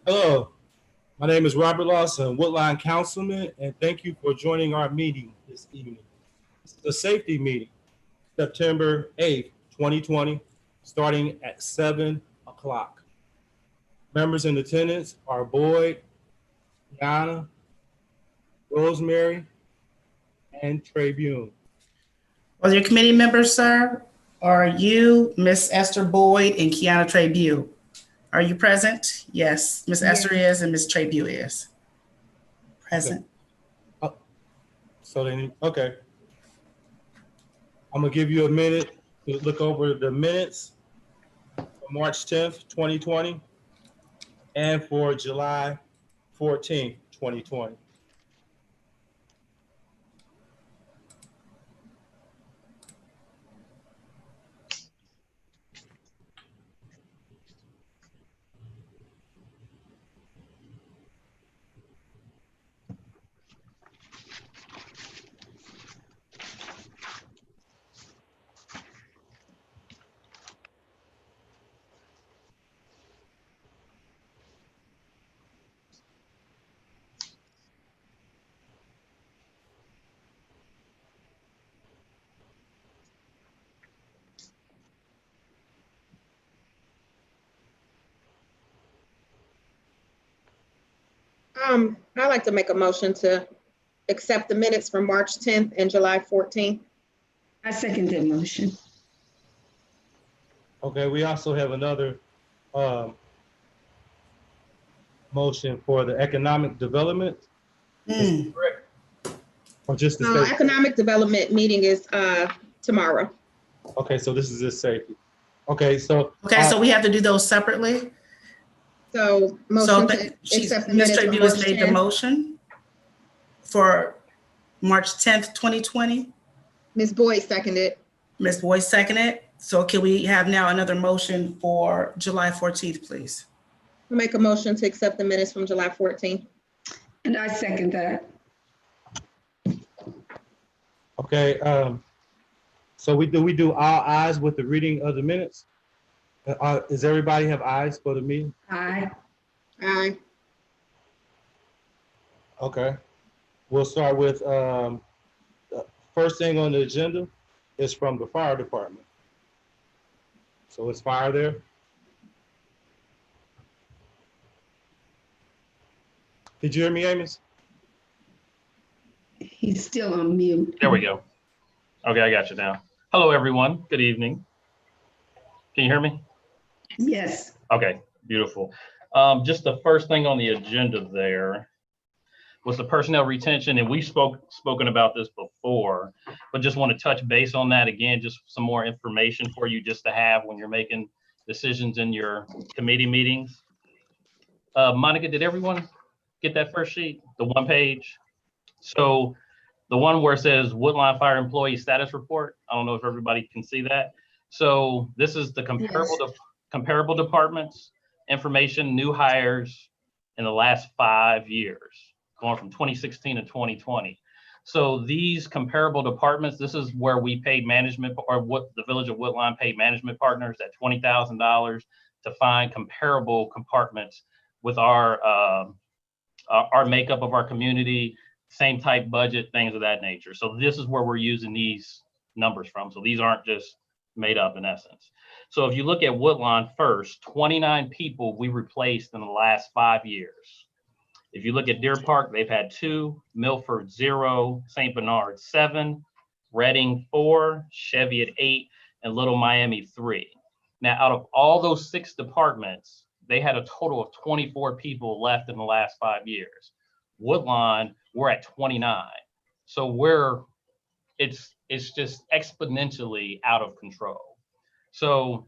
Hello, my name is Robert Lawson, Woodlawn Councilman, and thank you for joining our meeting this evening. This is a safety meeting, September 8th, 2020, starting at 7 o'clock. Members in attendance are Boyd, Yana, Rosemary, and Tribune. Are your committee members, sir? Are you, Miss Esther Boyd and Kiana Trabue? Are you present? Yes, Miss Esther is and Miss Trabue is present. Okay. So then, okay. I'm gonna give you a minute to look over the minutes for March 10th, 2020, and for July 14th, 2020. I'd like to make a motion to accept the minutes from March 10th and July 14th. I second that motion. Okay, we also have another motion for the economic development. Is that correct? Or just the safety? Economic development meeting is tomorrow. Okay, so this is just safety. Okay, so. Okay, so we have to do those separately. So motion to accept the Ms. minutes from Trabue March has made the 10th. motion for March 10th, 2020. Ms. Boyd seconded. Ms. Boyd seconded. So can we have now another motion for July 14th, please? I'll make a motion to accept the minutes from July 14th. And I second that. Okay, so we do all ayes with the reading of the minutes? Does everybody have ayes for the meeting? Aye. Aye. Okay, we'll start with, first thing on the agenda is from the fire department. So is fire there? Did you hear me, Amos? He's still on mute. There we go. Okay, I got you now. Hello, everyone. Good evening. Can you hear me? Yes. Okay, beautiful. Just the first thing on the agenda there was the personnel retention, and we've spoken about this before, but just want to touch base on that again, just some more information for you just to have when you're making decisions in your committee meetings. Monica, did everyone get that first sheet, the one page? So the one where it says Woodlawn Fire Employee Status Report, I don't know if everybody can see that. So this is the comparable departments, information, new hires in the last 5 years, going from 2016 to 2020. So these comparable departments, this is where we paid management, or what the Village of Woodlawn paid management partners at $20,000 to find comparable compartments with our makeup of our community, same type budget, things of that nature. So this is where we're using these numbers from. So these aren't just made up in essence. So if you look at Woodlawn first, 29 people we replaced in the last 5 years. If you look at Deer Park, they've had 2, Milford 0, St. Bernard 7, Reading 4, Chevy at 8, and Little Miami 3. Now, out of all those 6 departments, they had a total of 24 people left in the last 5 years. Woodlawn, we're at 29. So it's just exponentially out of control. So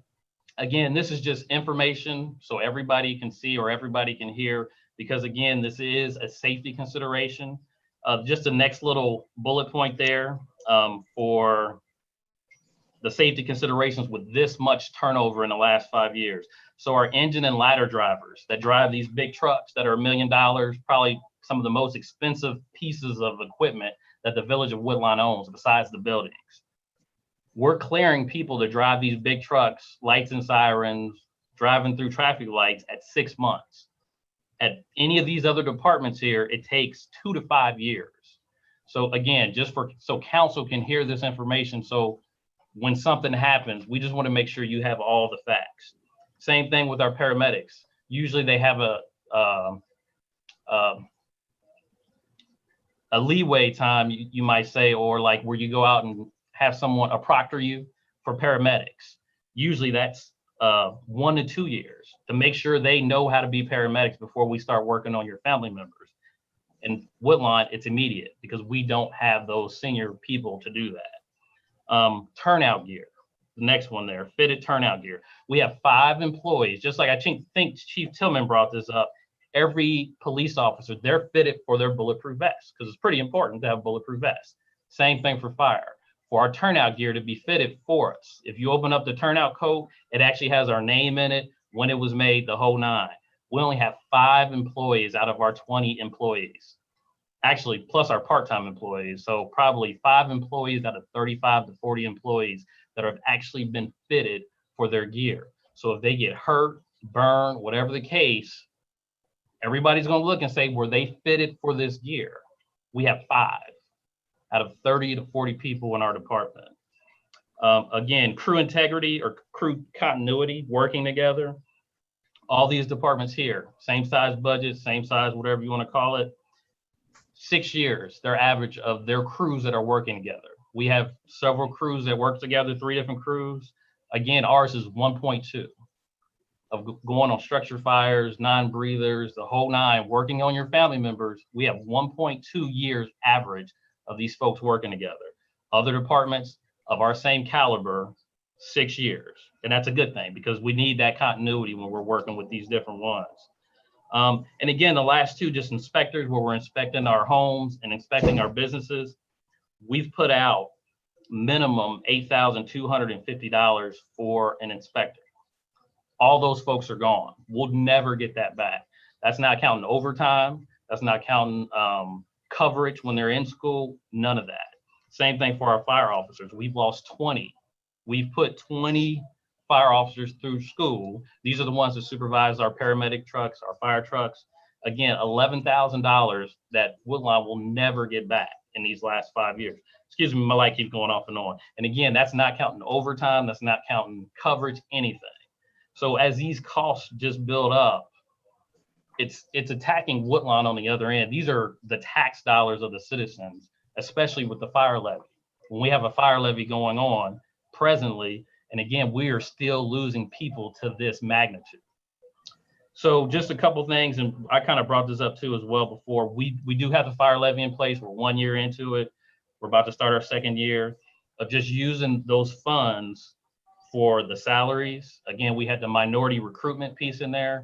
again, this is just information so everybody can see or everybody can hear, because again, this is a safety consideration. Just the next little bullet point there for the safety considerations with this much turnover in the last 5 years. So our engine and ladder drivers that drive these big trucks that are $1 million, probably some of the most expensive pieces of equipment that the Village of Woodlawn owns besides the buildings. We're clearing people to drive these big trucks, lights and sirens, driving through traffic lights at 6 months. At any of these other departments here, it takes 2 to 5 years. So again, so council can hear this information. So when something happens, we just want to make sure you have all the facts. Same thing with our paramedics. Usually they have a leeway time, you might say, or like where you go out and have someone proctor you for paramedics. Usually that's 1 to 2 years to make sure they know how to be paramedics before we start working on your family members. In Woodlawn, it's immediate because we don't have those senior people to do that. Turnout gear, the next one there, fitted turnout gear. We have 5 employees, just like I think Chief Tillman brought this up. Every police officer, they're fitted for their bulletproof vests because it's pretty important to have bulletproof vests. Same thing for fire. For our turnout gear to be fitted for us. If you open up the turnout coat, it actually has our name in it, when it was made, the whole 9. We only have 5 employees out of our 20 employees. Actually, plus our part-time employees. So probably 5 employees out of 35 to 40 employees that have actually been fitted for their gear. So if they get hurt, burned, whatever the case, everybody's gonna look and say, were they fitted for this gear? We have 5 out of 30 to 40 people in our department. Again, crew integrity or crew continuity, working together. All these departments here, same size budget, same size, whatever you want to call it. 6 years, their average of their crews that are working together. We have several crews that work together, 3 different crews. Again, ours is 1.2 of going on structure fires, non-breathers, the whole 9, working on your family members. We have 1.2 years average of these folks working together. Other departments of our same caliber, 6 years. And that's a good thing because we need that continuity when we're working with these different ones. And again, the last 2, just inspectors, where we're inspecting our homes and inspecting our businesses. We've put out minimum $8,250 for an inspector. All those folks are gone. We'll never get that back. That's not counting overtime. That's not counting coverage when they're in school, none of that. Same thing for our fire officers. We've lost 20. We've put 20 fire officers through school. These are the ones that supervise our paramedic trucks, our fire trucks. Again, $11,000 that Woodlawn will never get back in these last 5 years. Excuse me, my light keeps going off and on. And again, that's not counting overtime. That's not counting coverage, anything. So as these costs just build up, it's attacking Woodlawn on the other end. These are the tax dollars of the citizens, especially with the fire levy. When we have a fire levy going on presently, and again, we are still losing people to this magnitude. So just a couple things, and I kind of brought this up too as well before. We do have the fire levy in place. We're 1 year into it. We're about to start our 2nd year of just using those funds for the salaries. Again, we had the minority recruitment piece in there.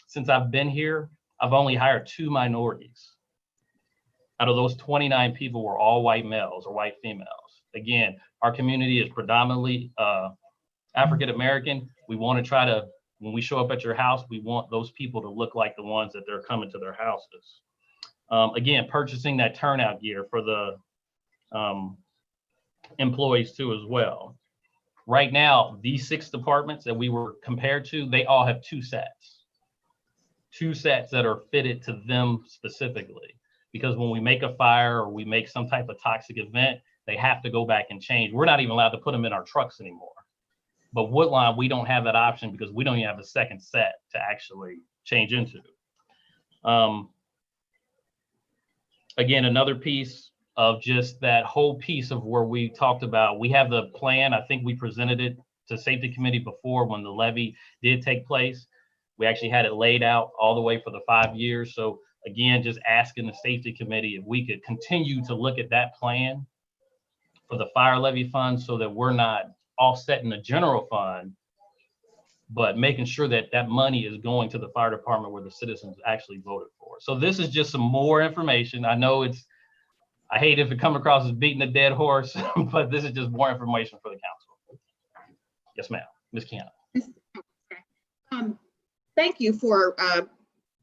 Since I've been here, I've only hired 2 minorities. Out of those 29 people were all white males or white females. Again, our community is predominantly African-American. We want to try to, when we show up at your house, we want those people to look like the ones that they're coming to their houses. Again, purchasing that turnout gear for the employees too as well. Right now, these 6 departments that we were compared to, they all have 2 sets. 2 sets that are fitted to them specifically. Because when we make a fire or we make some type of toxic event, they have to go back and change. We're not even allowed to put them in our trucks anymore. But Woodlawn, we don't have that option because we don't even have a 2nd set to actually change into. Again, another piece of just that whole piece of where we talked about, we have the plan. I think we presented it to safety committee before when the levy did take place. We actually had it laid out all the way for the 5 years. So again, just asking the safety committee if we could continue to look at that plan for the fire levy fund so that we're not offsetting the general fund, but making sure that that money is going to the fire department where the citizens actually voted for. So this is just some more information. I know I hate if it comes across as beating a dead horse, but this is just more information for the council. Yes, ma'am. Ms. Kiana. Thank you for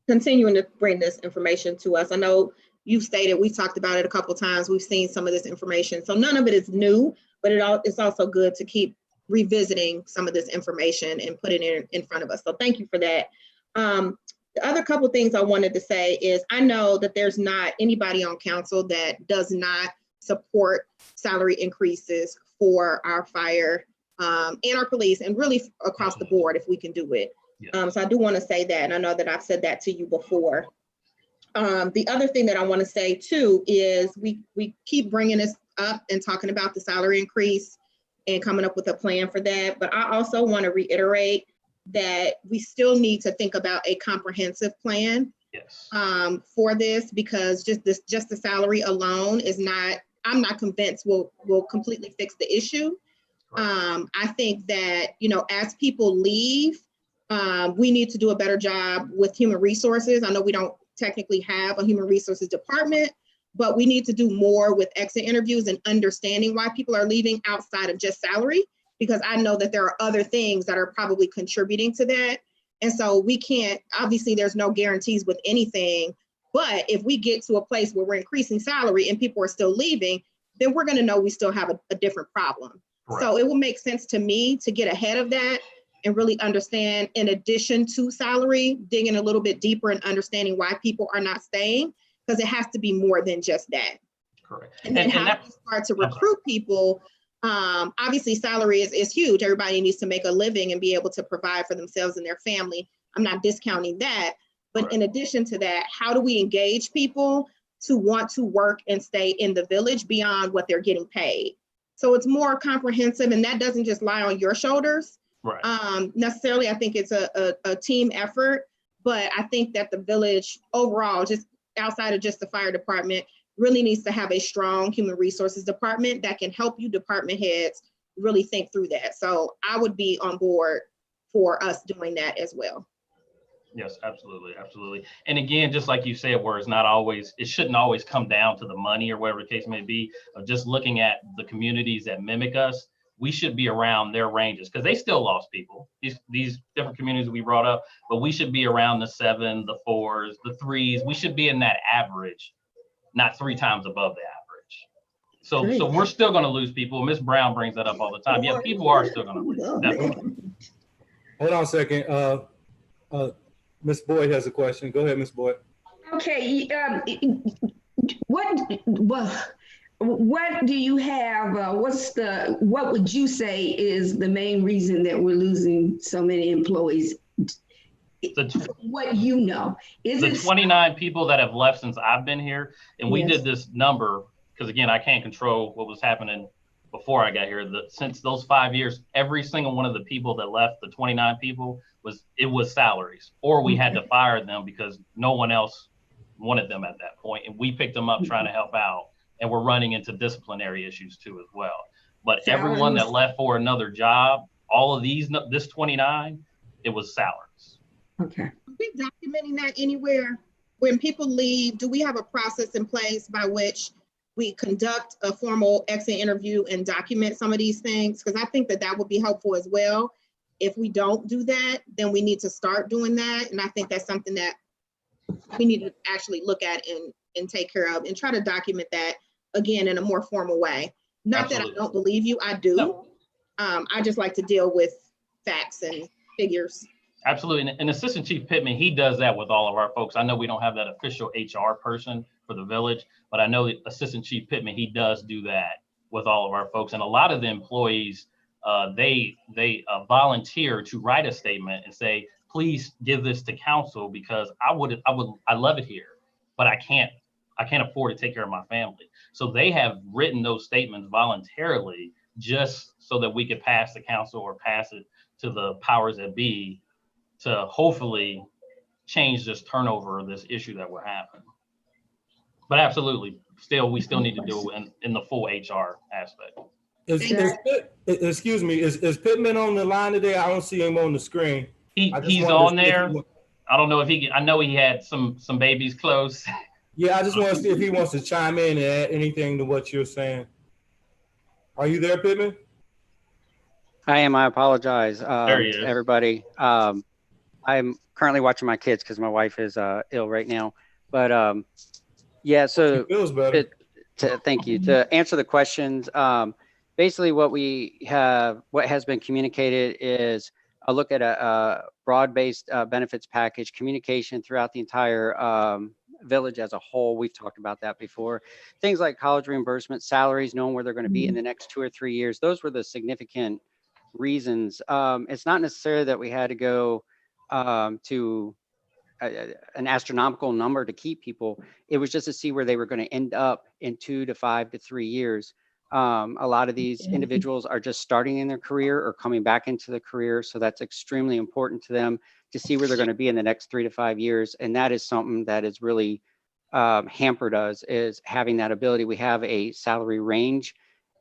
continuing to bring this information to us. I know you've stated, we talked about it a couple of times. We've seen some of this information. So none of it is new, but it's also good to keep revisiting some of this information and putting it in front of us. So thank you for that. The other couple things I wanted to say is I know that there's not anybody on council that does not support salary increases for our fire and our police, and really across the board if we can do it. So I do want to say that, and I know that I've said that to you before. The other thing that I want to say too is we keep bringing this up and talking about the salary increase and coming up with a plan for that. But I also want to reiterate that we still need to think about a comprehensive plan for this, because just the salary alone is not, I'm not convinced will completely fix the issue. I think that, you know, as people leave, we need to do a better job with human resources. I know we don't technically have a human resources department, but we need to do more with exit interviews and understanding why people are leaving outside of just salary, because I know that there are other things that are probably contributing to that. And so we can't, obviously there's no guarantees with anything, but if we get to a place where we're increasing salary and people are still leaving, then we're gonna know we still have a different problem. Correct. So it will make sense to me to get ahead of that and really understand, in addition to salary, digging a little bit deeper and understanding why people are not staying, because it has to be more than just that. Correct. And then how do we start to recruit people? Obviously salary is huge. Everybody needs to make a living and be able to provide for themselves and their family. I'm not discounting that, but in addition to that, how do we engage people to want to work and stay in the village beyond what they're getting paid? So it's more comprehensive, and that doesn't just lie on your shoulders. Necessarily, I think it's a team effort, but I think that the village overall, just outside of just the fire department, really needs to have a strong human resources department that can help you department heads really think through that. So I would be on board for us doing that as well. Yes, absolutely, absolutely. And again, just like you said, where it's not always, it shouldn't always come down to the money or whatever the case may be, of just looking at the communities that mimic us. We should be around their ranges, because they still lost people, these different communities we brought up, but we should be around the 7, the 4s, the 3s. We should be in that average, not 3 times above the average. So we're still going to lose people. Ms. Brown brings that up all the time. Yeah, people are still going to leave. Definitely. Hold on a second. Ms. Boyd has a question. Go ahead, Ms. Boyd. Okay, what do you have, what would you say is the main reason that we're losing so many employees? What you know, is the it 29 people that have left since I've been here, and we did this number, because again, I can't control what was happening before I got here. Since those 5 years, every single one of the people that left, the 29 people, was salaries, or we had to fire them because no one else wanted them at that point, and we picked them up trying to help out. And we're running into disciplinary issues too as well. But everyone that left for another job, all of this 29, it was salaries. Okay. Are we documenting that anywhere? When people leave, do we have a process in place by which we conduct a formal exit interview and document some of these things? Because I think that would be helpful as well. If we don't do that, then we need to start doing that. And I think that's something that we need to actually look at and take care of, and try to document that again in a more formal way. Not Absolutely. That I don't believe you, I do. No. I just like to deal with facts and figures. Absolutely. And Assistant Chief Pittman, he does that with all of our folks. I know we don't have that official HR person for the village, but I know that Assistant Chief Pittman, he does do that with all of our folks. And a lot of the employees, they volunteer to write a statement and say, please give this to council, because I love it here, but I can't afford to take care of my family. So they have written those statements voluntarily, just so that we could pass the council or pass it to the powers that be to hopefully change this turnover or this issue that we're having. But absolutely, we still need to do it in the full HR aspect. Excuse me, is Pittman on the line today? I don't see him on the screen. He's on there. I don't know if I know he had some babies close. Yeah, I just want to see if he wants to chime in and add anything to what you're saying. Are you there, Pittman? I am. I apologize there he is. Everybody. I'm currently watching my kids because my wife is ill right now. But yeah, so he feels better. Thank you. To answer the questions, basically what has been communicated is a look at a broad-based benefits package, communication throughout the entire village as a whole. We've talked about that before. Things like college reimbursement, salaries, knowing where they're going to be in the next 2 or 3 years. Those were the significant reasons. It's not necessarily that we had to go to an astronomical number to keep people. It was just to see where they were going to end up in 2 to 5 to 3 years. A lot of these individuals are just starting in their career or coming back into the career. So that's extremely important to them to see where they're going to be in the next 3 to 5 years. And that is something that is really hampered us, is having that ability. We have a salary range,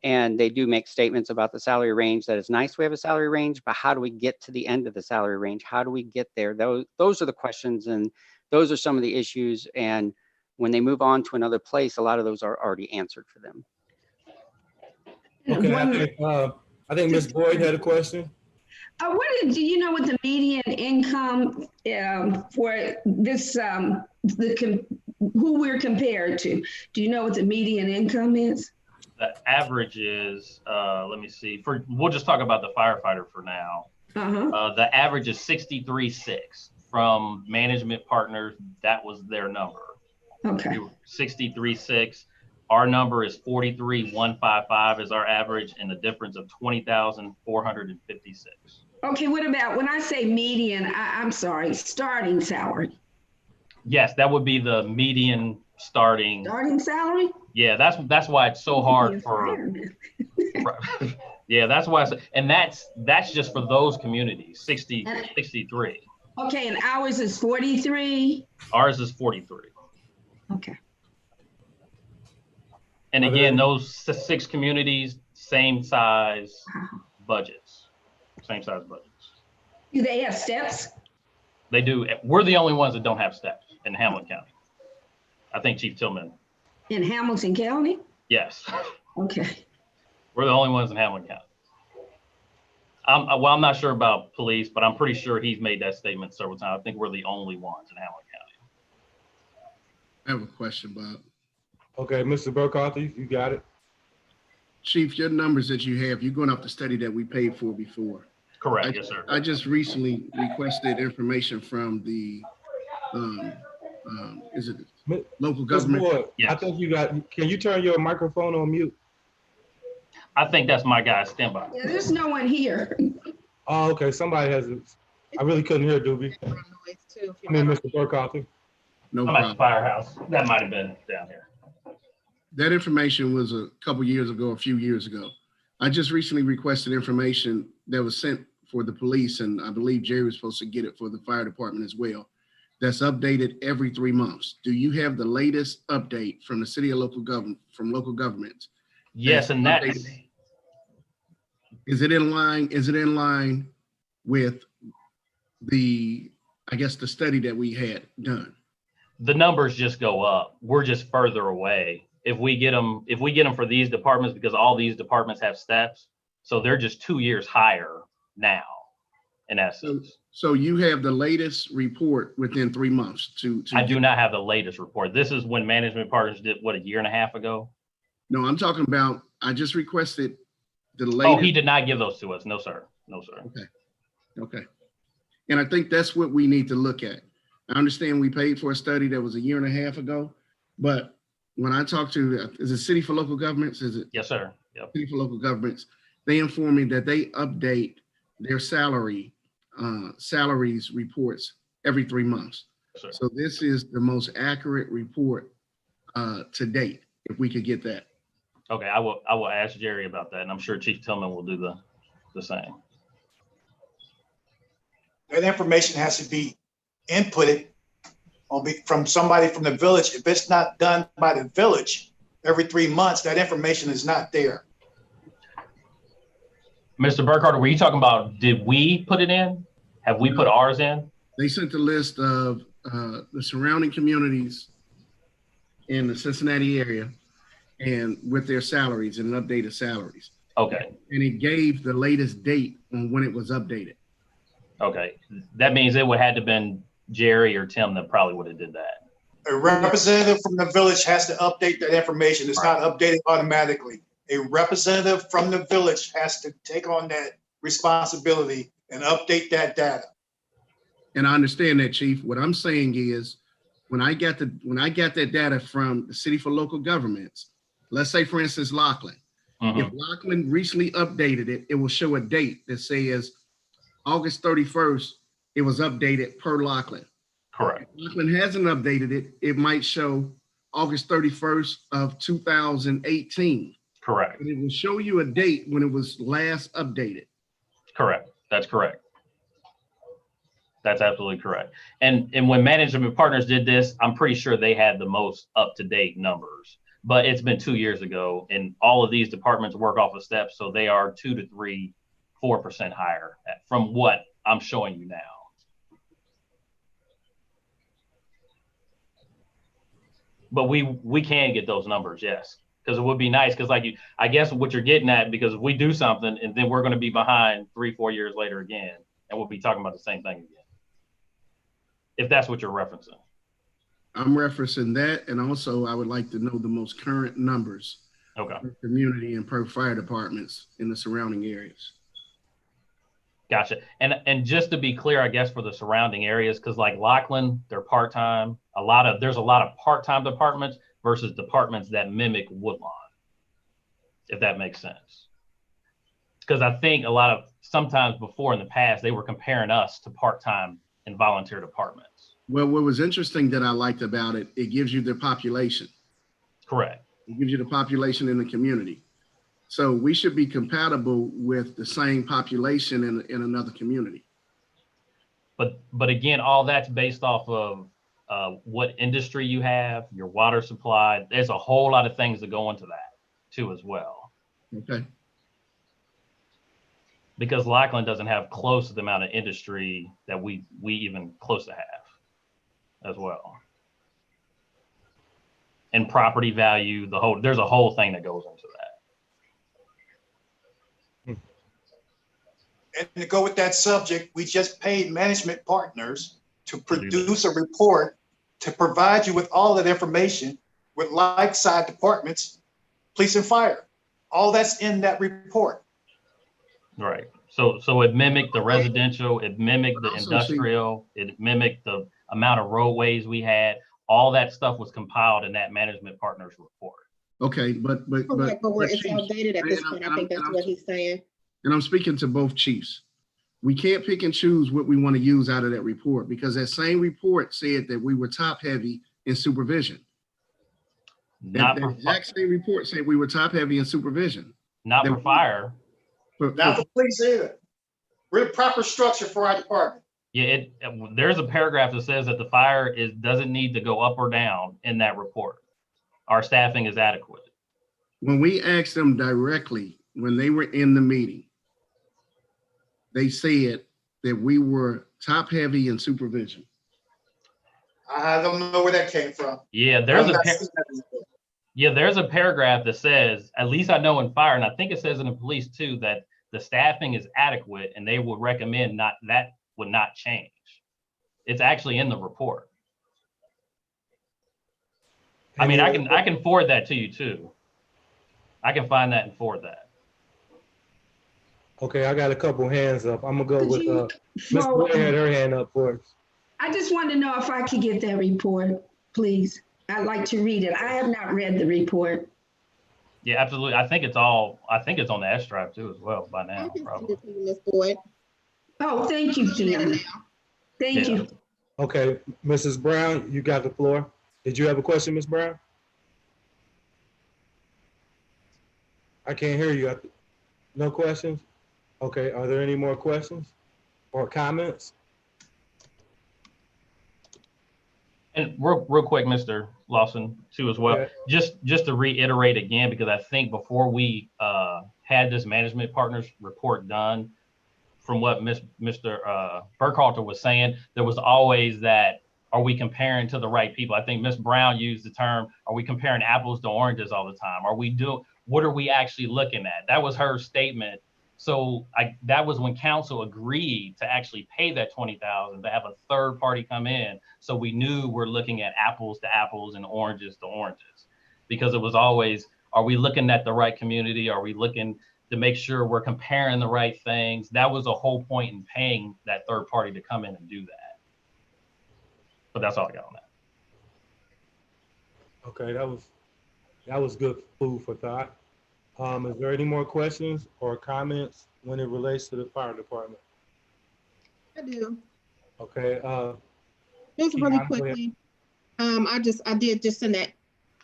and they do make statements about the salary range, that it's nice we have a salary range, but how do we get to the end of the salary range? How do we get there? Those are the questions, and those are some of the issues. And when they move on to another place, a lot of those are already answered for them. Okay, I think Ms. Boyd had a question. Do you know what the median income for this, who we're compared to? Do you know what the median income is? The average is, let me see, we'll just talk about the firefighter for now. The average is 63.6 from Management Partners. That was their number. Okay. 63.6. Our number is 43,155 is our average, and the difference of 20,456. Okay, what about when I say median? I'm sorry, starting salary. Yes, that would be the median starting salary. Yeah, that's why it's so hard for. Yeah, that's why. And that's just for those communities. 63. Okay, and ours is 43. Ours is 43. Okay. And again, those 6 communities, same size budgets. Same size budgets. Do they have steps? They do. We're the only ones that don't have steps in Hamilton County. I think Chief Tillman. In Hamilton County? Yes. Okay. We're the only ones in Hamilton County. I'm not sure about police, but I'm pretty sure he's made that statement several times. I think we're the only ones in Hamilton County. I have a question, Bob. Okay, Mr. Burkhardt, you got it. Chief, your numbers that you have, you're going off the study that we paid for before. Correct, yes, sir. I just recently requested information from the, is it local government? Boyd, yes. I think can you turn your microphone on mute? I think that's my guy, standby. Yeah, there's no one here. Oh, okay, somebody has it. I really couldn't hear, Doobie. I mean, Mr. Burkhardt. No I'm problem. at the firehouse. That might have been down here. That information was a couple years ago, a few years ago. I just recently requested information that was sent for the police, and I believe Jerry was supposed to get it for the fire department as well. That's updated every 3 months. Do you have the latest update from the city or local government, from local governments? Yes, and that's. Is it in line? Is it in line with the, I guess, the study that we had done? The numbers just go up. We're just further away. If we get them for these departments, because all these departments have steps, so they're just 2 years higher now, in essence. So you have the latest report within 3 months to I do not have the latest report. This is when Management Partners did, what, a year and a half ago? No, I'm talking about, I just requested the latest. Oh, he did not give those to us. No, sir. No, sir. Okay. And I think that's what we need to look at. I understand we paid for a study that was a year and a half ago, but when I talk to, is it City for Local Governments? Is it? Yes, sir. Yep. City for Local Governments, they inform me that they update their salaries reports every 3 months. Yes, so this is the most accurate report to date, if we could get that. Okay, I will ask Jerry about that, and I'm sure Chief Tillman will do the same. That information has to be inputted from somebody from the village. If it's not done by the village every 3 months, that information is not there. Mr. Burkhardt, were you talking about, did we put it in? Have we put ours in? They sent a list of the surrounding communities in the Cincinnati area and with their salaries and updated salaries. Okay. And it gave the latest date on when it was updated. Okay. That means it would have to been Jerry or Tim that probably would have did that. A representative from the village has to update that information. It's not updated automatically. A representative from the village has to take on that responsibility and update that data. And I understand that, Chief. What I'm saying is, when I got that data from the City for Local Governments, let's say, for instance, Laughlin. If Laughlin recently updated it, it will show a date that says August 31st, it was updated per Laughlin. Correct. If Laughlin hasn't updated it, it might show August 31st of 2018. Correct. But it will show you a date when it was last updated. Correct. That's correct. That's absolutely correct. And when Management Partners did this, I'm pretty sure they had the most up-to-date numbers, but it's been 2 years ago, and all of these departments work off of steps, so they are 2 to 3, 4% higher from what I'm showing you now. But we can get those numbers, yes, because it would be nice, because I guess what you're getting at, because we do something and then we're going to be behind 3, 4 years later again, and we'll be talking about the same thing again. If that's what you're referencing. I'm referencing that, and also I would like to know the most current numbers Okay. per community and per fire departments in the surrounding areas. Gotcha. And just to be clear, I guess, for the surrounding areas, because like Laughlin, they're part-time. There's a lot of part-time departments versus departments that mimic Woodlawn, if that makes sense. Because I think sometimes before in the past, they were comparing us to part-time and volunteer departments. Well, what was interesting that I liked about it, it gives you the population. Correct. It gives you the population in the community. So we should be compatible with the same population in another community. But again, all that's based off of what industry you have, your water supply. There's a whole lot of things that go into that too as well. Okay. Because Laughlin doesn't have close to the amount of industry that we even close to have as well. And property value, there's a whole thing that goes into that. And to go with that subject, we just paid Management Partners to produce a report to provide you with all that information with like-side departments, police and fire. All that's in that report. Right. So it mimicked the residential, it mimicked the industrial, it mimicked the amount of roadways we had. All that stuff was compiled in that Management Partners report. Okay, but it's outdated at this point. I think that's what he's saying. And I'm speaking to both chiefs. We can't pick and choose what we want to use out of that report, because that same report said that we were top heavy in supervision. That exact same report said we were top heavy in supervision. Not for fire. Not for police either. We're the proper structure for our department. Yeah, there's a paragraph that says that the fire doesn't need to go up or down in that report. Our staffing is adequate. When we asked them directly, when they were in the meeting, they said that we were top heavy in supervision. I don't know where that came from. Yeah, there's a paragraph that says, at least I know in fire, and I think it says in the police too, that the staffing is adequate and they would recommend that would not change. It's actually in the report. I mean, I can forward that to you too. I can find that and forward that. Okay, I got a couple hands up. I'm gonna go with Ms. Blair had her hand up first. I just wanted to know if I could get that report, please. I'd like to read it. I have not read the report. Yeah, absolutely. I think it's on the S drive too as well by now. Probably. Ms. Boyd. Oh, thank you, Jen. Thank you. Okay, Mrs. Brown, you got the floor. Did you have a question, Ms. Brown? I can't hear you. No questions? Okay, are there any more questions or comments? And real quick, Mr. Lawson, too, as well. Okay. Just to reiterate again, because I think before we had this Management Partners report done, from what Mr. Burkhalter was saying, there was always that, are we comparing to the right people? I think Ms. Brown used the term, are we comparing apples to oranges all the time? What are we actually looking at? That was her statement. So that was when council agreed to actually pay that $20,000 to have a third party come in. So we knew we're looking at apples to apples and oranges to oranges, because it was always, are we looking at the right community? Are we looking to make sure we're comparing the right things. That was the whole point in paying that third party to come in and do that. But that's all I got on that. Okay, that was good food for thought. Is there any more questions or comments when it relates to the fire department? I do. Okay, Just really Kiana, go ahead. quickly. I did just send that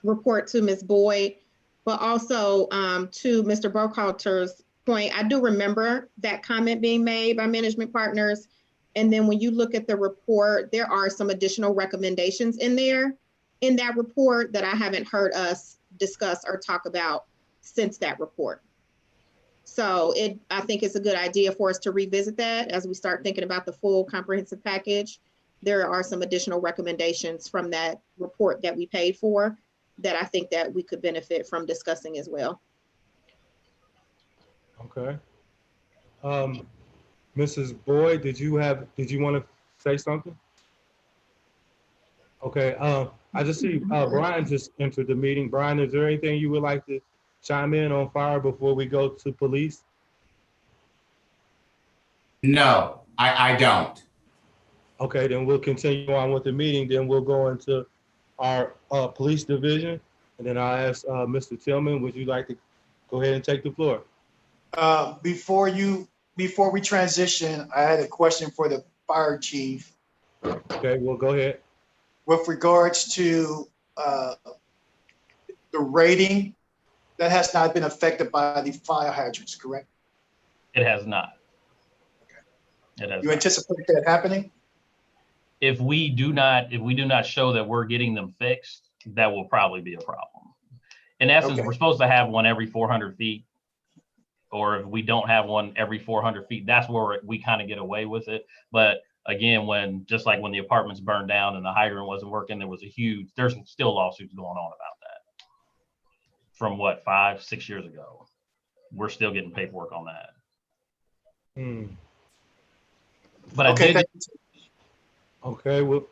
report to Ms. Boyd, but also to Mr. Burkhalter's point, I do remember that comment being made by management partners. And then when you look at the report, there are some additional recommendations in there in that report that I haven't heard us discuss or talk about since that report. So I think it's a good idea for us to revisit that as we start thinking about the full comprehensive package. There are some additional recommendations from that report that we paid for that I think that we could benefit from discussing as well. Okay. Mrs. Boyd, did you want to say something? Okay, I just see Brian just entered the meeting. Brian, is there anything you would like to chime in on fire before we go to police? No, I don't. Okay, then we'll continue on with the meeting. Then we'll go into our police division. And then I'll ask Mr. Tillman, would you like to go ahead and take the floor? Before we transition, I had a question for the fire chief. Okay, well, go ahead. With regards to the rating, that has not been affected by the fire hydrants, correct? It has not. It has You not. anticipate that happening? If we do not show that we're getting them fixed, that will probably be a problem. In essence, Okay. we're supposed to have one every 400 feet. Or if we don't have one every 400 feet, that's where we kind of get away with it. But again, just like when the apartments burned down and the hydrant wasn't working, there's still lawsuits going on about that. From what, 5-6 years ago. We're still getting paperwork on that. But Okay, I did. Okay, well,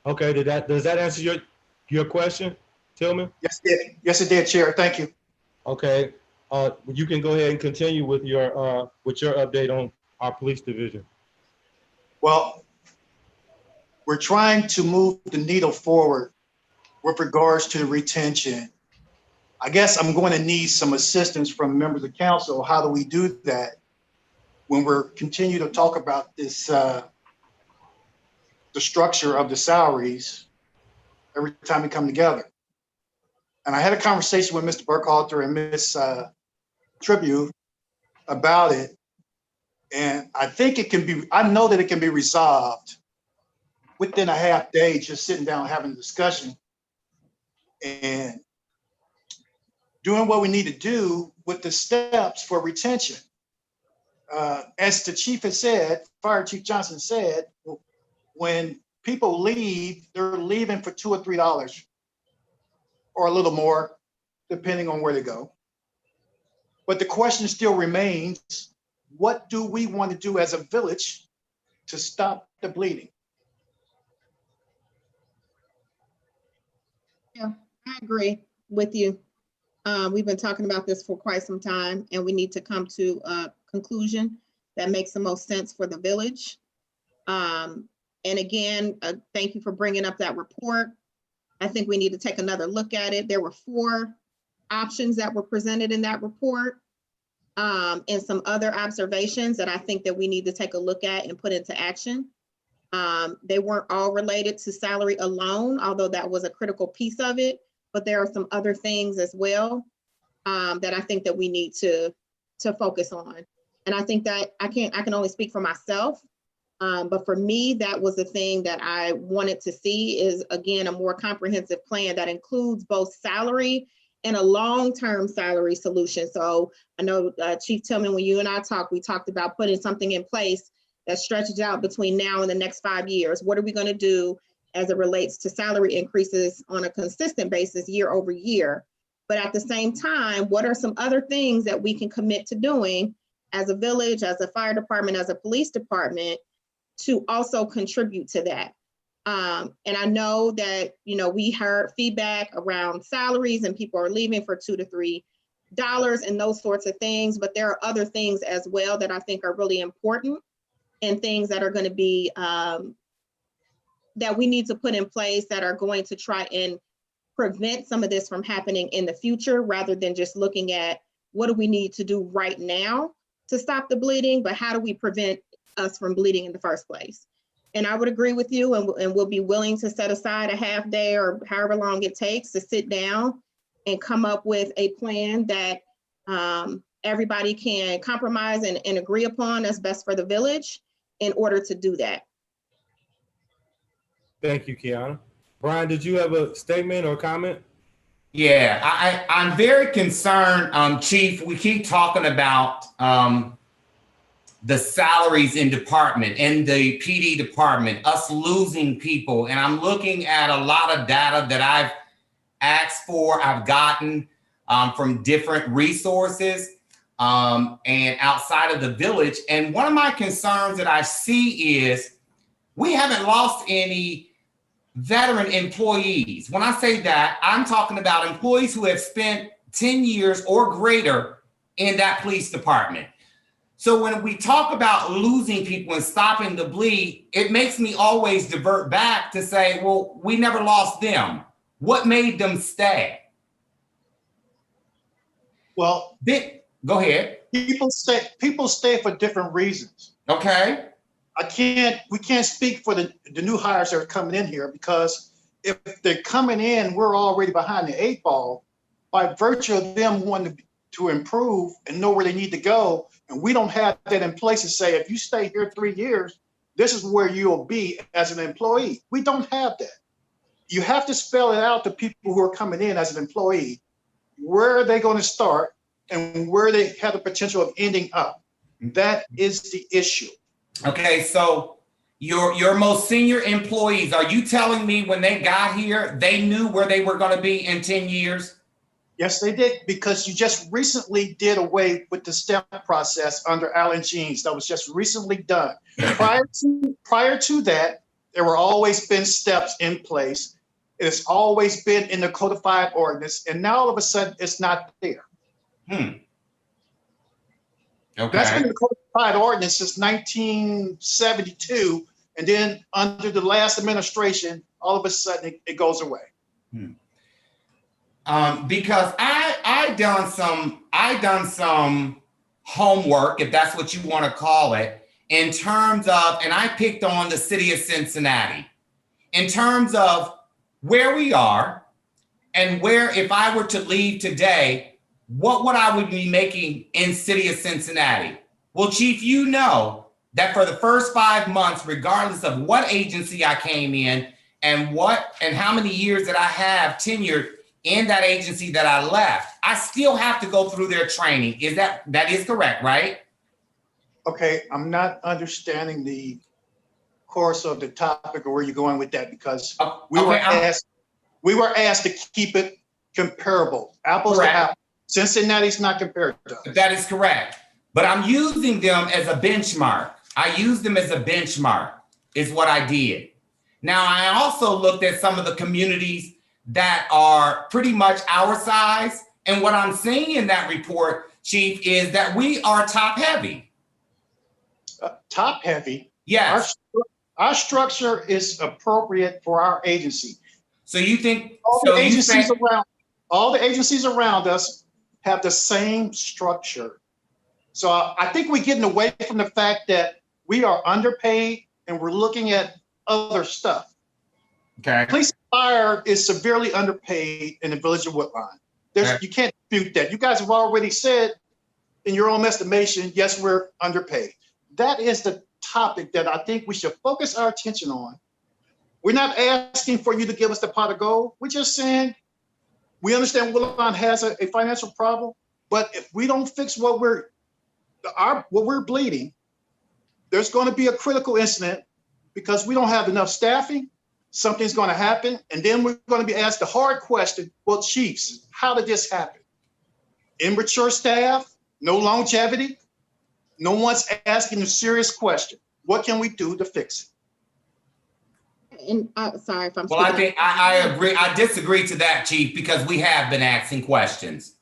okay, does that answer your question, Tillman? Yes, it did. Yes, it did, Chair. Thank you. Okay, you can go ahead and continue with your update on our police division. Well, we're trying to move the needle forward with regards to retention. I guess I'm going to need some assistance from members of council. How do we do that when we're continue to talk about this, the structure of the salaries every time we come together? And I had a conversation with Mr. Burkhalter and Ms. Tribute about it. And I think I know that it can be resolved within a half day, just sitting down, having a discussion and doing what we need to do with the steps for retention. As the chief has said, Fire Chief Johnson said, when people leave, they're leaving for $2 or $3 or a little more, depending on where they go. But the question still remains, what do we want to do as a village to stop the bleeding? Yeah, I agree with you. We've been talking about this for quite some time, and we need to come to a conclusion that makes the most sense for the village. And again, thank you for bringing up that report. I think we need to take another look at it. There were 4 options that were presented in that report, and some other observations that I think that we need to take a look at and put into action. They weren't all related to salary alone, although that was a critical piece of it, but there are some other things as well that I think that we need to focus on. And I think that I can only speak for myself, but for me, that was the thing that I wanted to see is, again, a more comprehensive plan that includes both salary and a long-term salary solution. So I know Chief Tillman, when you and I talked, we talked about putting something in place that stretches out between now and the next 5 years. What are we going to do as it relates to salary increases on a consistent basis year over year? But at the same time, what are some other things that we can commit to doing as a village, as a fire department, as a police department to also contribute to that? And I know that, we heard feedback around salaries and people are leaving for $2 to $3 dollars and those sorts of things, but there are other things as well that I think are really important and things that are going to be that we need to put in place that are going to try and prevent some of this from happening in the future, rather than just looking at what do we need to do right now to stop the bleeding, but how do we prevent us from bleeding in the first place? And I would agree with you, and we'll be willing to set aside a half day or however long it takes to sit down and come up with a plan that everybody can compromise and agree upon that's best for the village in order to do that. Thank you, Kiana. Brian, did you have a statement or comment? Yeah, I'm very concerned, Chief. We keep talking about the salaries in department, in the PD department, us losing people. And I'm looking at a lot of data that I've asked for, I've gotten from different resources and outside of the village. And one of my concerns that I see is we haven't lost any veteran employees. When I say that, I'm talking about employees who have spent 10 years or greater in that police department. So when we talk about losing people and stopping the bleed, it makes me always divert back to say, well, we never lost them. What made them stay? Well, go ahead. People stay for different reasons. Okay. We can't speak for the new hires that are coming in here, because if they're coming in, we're already behind the 8 ball by virtue of them wanting to improve and know where they need to go. And we don't have that in place to say, if you stay here 3 years, this is where you'll be as an employee. We don't have that. You have to spell it out to people who are coming in as an employee. Where are they going to start and where they have the potential of ending up? That is the issue. Okay, so your most senior employees, are you telling me when they got here, they knew where they were going to be in 10 years? Yes, they did, because you just recently did away with the STEP process under Alan Jeans. That was just recently done. Prior to that, there were always been steps in place. It has always been in the codified ordinance, and now all of a sudden it's not there. Okay. That's been the codified ordinance since 1972, and then under the last administration, all of a sudden it goes away. Because I done some homework, if that's what you want to call it, in terms of, and I picked on the city of Cincinnati, in terms of where we are and where, if I were to leave today, what would I be making in city of Cincinnati? Well, Chief, you know that for the first 5 months, regardless of what agency I came in and how many years that I have tenured in that agency that I left, I still have to go through their training. That is correct, right? Okay, I'm not understanding the course of the topic or where you're going with that, because we were asked to keep it comparable, apples to apples. Cincinnati's not compared to us. That is correct. But I'm using them as a benchmark. I used them as a benchmark is what I did. Now, I also looked at some of the communities that are pretty much our size. And what I'm seeing in that report, Chief, is that we are top heavy. Top heavy? Yes. Our structure is appropriate for our agency. So you think all the agencies around us have the same structure. So I think we're getting away from the fact that we are underpaid and we're looking at other stuff. Okay. Police and fire is severely underpaid in the village of Woodlawn. You can't dispute that. You guys have already said in your own estimation, yes, we're underpaid. That is the topic that I think we should focus our attention on. We're not asking for you to give us the pot of gold. We're just saying, we understand Woodlawn has a financial problem, but if we don't fix what we're bleeding, there's going to be a critical incident because we don't have enough staffing. Something's going to happen, and then we're going to be asked the hard question, well, chiefs, how did this happen? Immature staff, no longevity. No one's asking a serious question. What can we do to fix it? And sorry if I'm. Well, I think I agree. I disagree to that, Chief, because we have been asking questions.